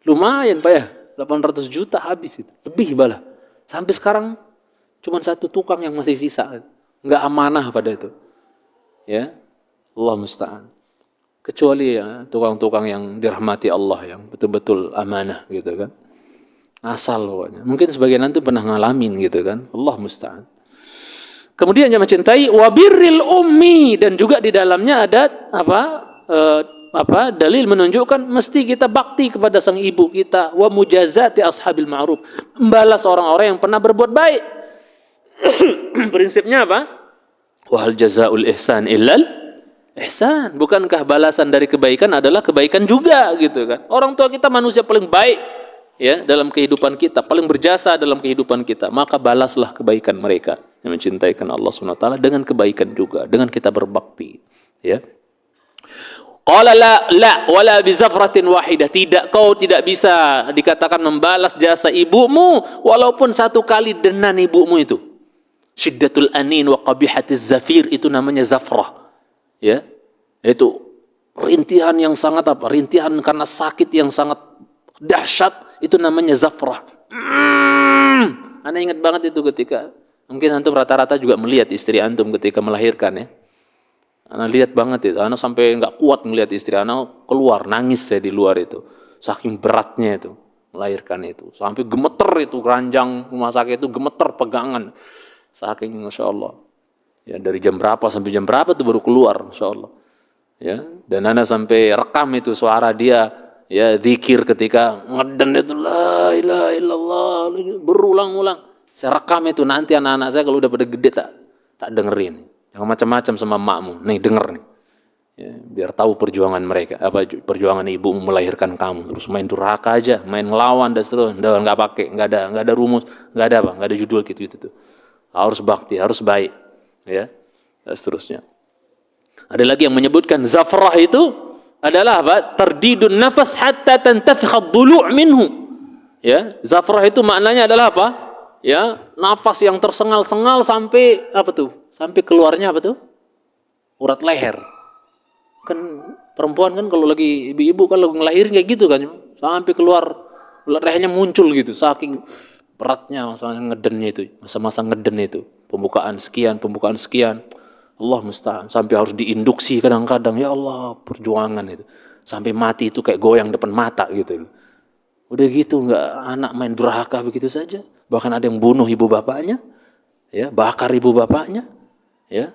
Lumayan Pak ya, 800 juta habis itu, lebih balah. Sampai sekarang cuma satu tukang yang masih sisa, nggak amanah pada itu. Ya, Allah musta'an. Kecuali ya tukang-tukang yang dirahmati Allah yang betul-betul amanah gitu kan. Asal pokoknya. Mungkin sebagian nanti pernah ngalamin gitu kan. Allah musta'an. Kemudian yang mencintai wabirril ummi, dan juga di dalamnya ada dalil menunjukkan mesti kita bakti kepada sang ibu kita, wa mujazati ashabil ma'ruf, membalas orang-orang yang pernah berbuat baik. Prinsipnya apa? Wa hal jazaa'ul ihsan illal ihsan. Bukankah balasan dari kebaikan adalah kebaikan juga gitu kan. Orang tua kita manusia paling baik ya dalam kehidupan kita, paling berjasa dalam kehidupan kita, maka balaslah kebaikan mereka yang mencintaikan Allah SWT dengan kebaikan juga, dengan kita berbakti ya. Qala la wala bi zafratin wahidah, kau tidak bisa dikatakan membalas jasa ibumu walaupun satu kali denan ibumu itu. Syiddatul anin wa qabihatiz zafir, itu namanya zafrah. Ya, itu rintihan yang sangat rintihan karena sakit yang sangat dahsyat, itu namanya zafrah. Ana ingat banget itu ketika mungkin antum rata-rata juga melihat istri antum ketika melahirkan ya. Ana lihat banget itu, ana sampai nggak kuat melihat istri ana keluar nangis saya di luar itu, saking beratnya itu melahirkan itu, sampai gemeter itu keranjang rumah sakit itu gemeter pegangan, saking Masya Allah. Ya, dari jam berapa sampai jam berapa tuh baru keluar, Masya Allah. Ya, dan ana sampai rekam itu suara dia, ya zikir ketika ngeden itu la ilaha illallah berulang-ulang. Saya rekam itu, nanti anak-anak saya kalau udah pada gede tak dengerin. Jangan macam-macam sama makmu, nih denger nih. Ya, biar tahu perjuangan mereka, perjuangan ibumu melahirkan kamu. Terus main durhaka aja, main ngelawan dan seterusnya, nggak pakai, nggak ada rumus, nggak ada judul gitu tuh. Harus bakti, harus baik. Ya, dan seterusnya. Ada lagi yang menyebutkan zafrah itu adalah apa? Tardidun nafas hatta tantafikha ad-dhulu' minhu. Ya, zafrah itu maknanya adalah apa? Ya, nafas yang tersengal-sengal sampai apa tuh? Sampai keluarnya apa tuh? Urat leher. Kan perempuan kan kalau lagi ibu-ibu kalau ngelahirin kayak gitu kan, sampai keluar urat lehernya muncul gitu, saking beratnya masa ngedennya itu, masa-masa ngeden itu. Pembukaan sekian, Allah musta'an, sampai harus diinduksi kadang-kadang, ya Allah, perjuangan itu, sampai mati itu kayak goyang depan mata gitu. Udah gitu nggak anak main durhaka begitu saja, bahkan ada yang bunuh ibu bapaknya, ya, bakar ibu bapaknya, ya,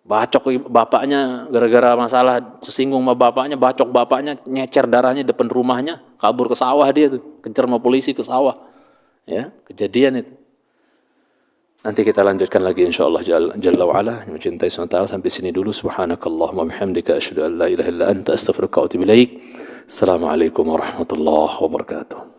bacok bapaknya gara-gara masalah sesinggung sama bapaknya, bacok bapaknya, nyecer darahnya depan rumahnya, kabur ke sawah dia tuh, kejar sama polisi ke sawah, ya, kejadian itu. Nanti kita lanjutkan lagi insyaallah jalla wa ala, mencintai SWT. Sampai sini dulu. Subhanakallahumma bihamdika asyhadu an la ilaha illa anta astaghfiruka wa atubu ilaik. Assalamualaikum warahmatullahi wabarakatuh.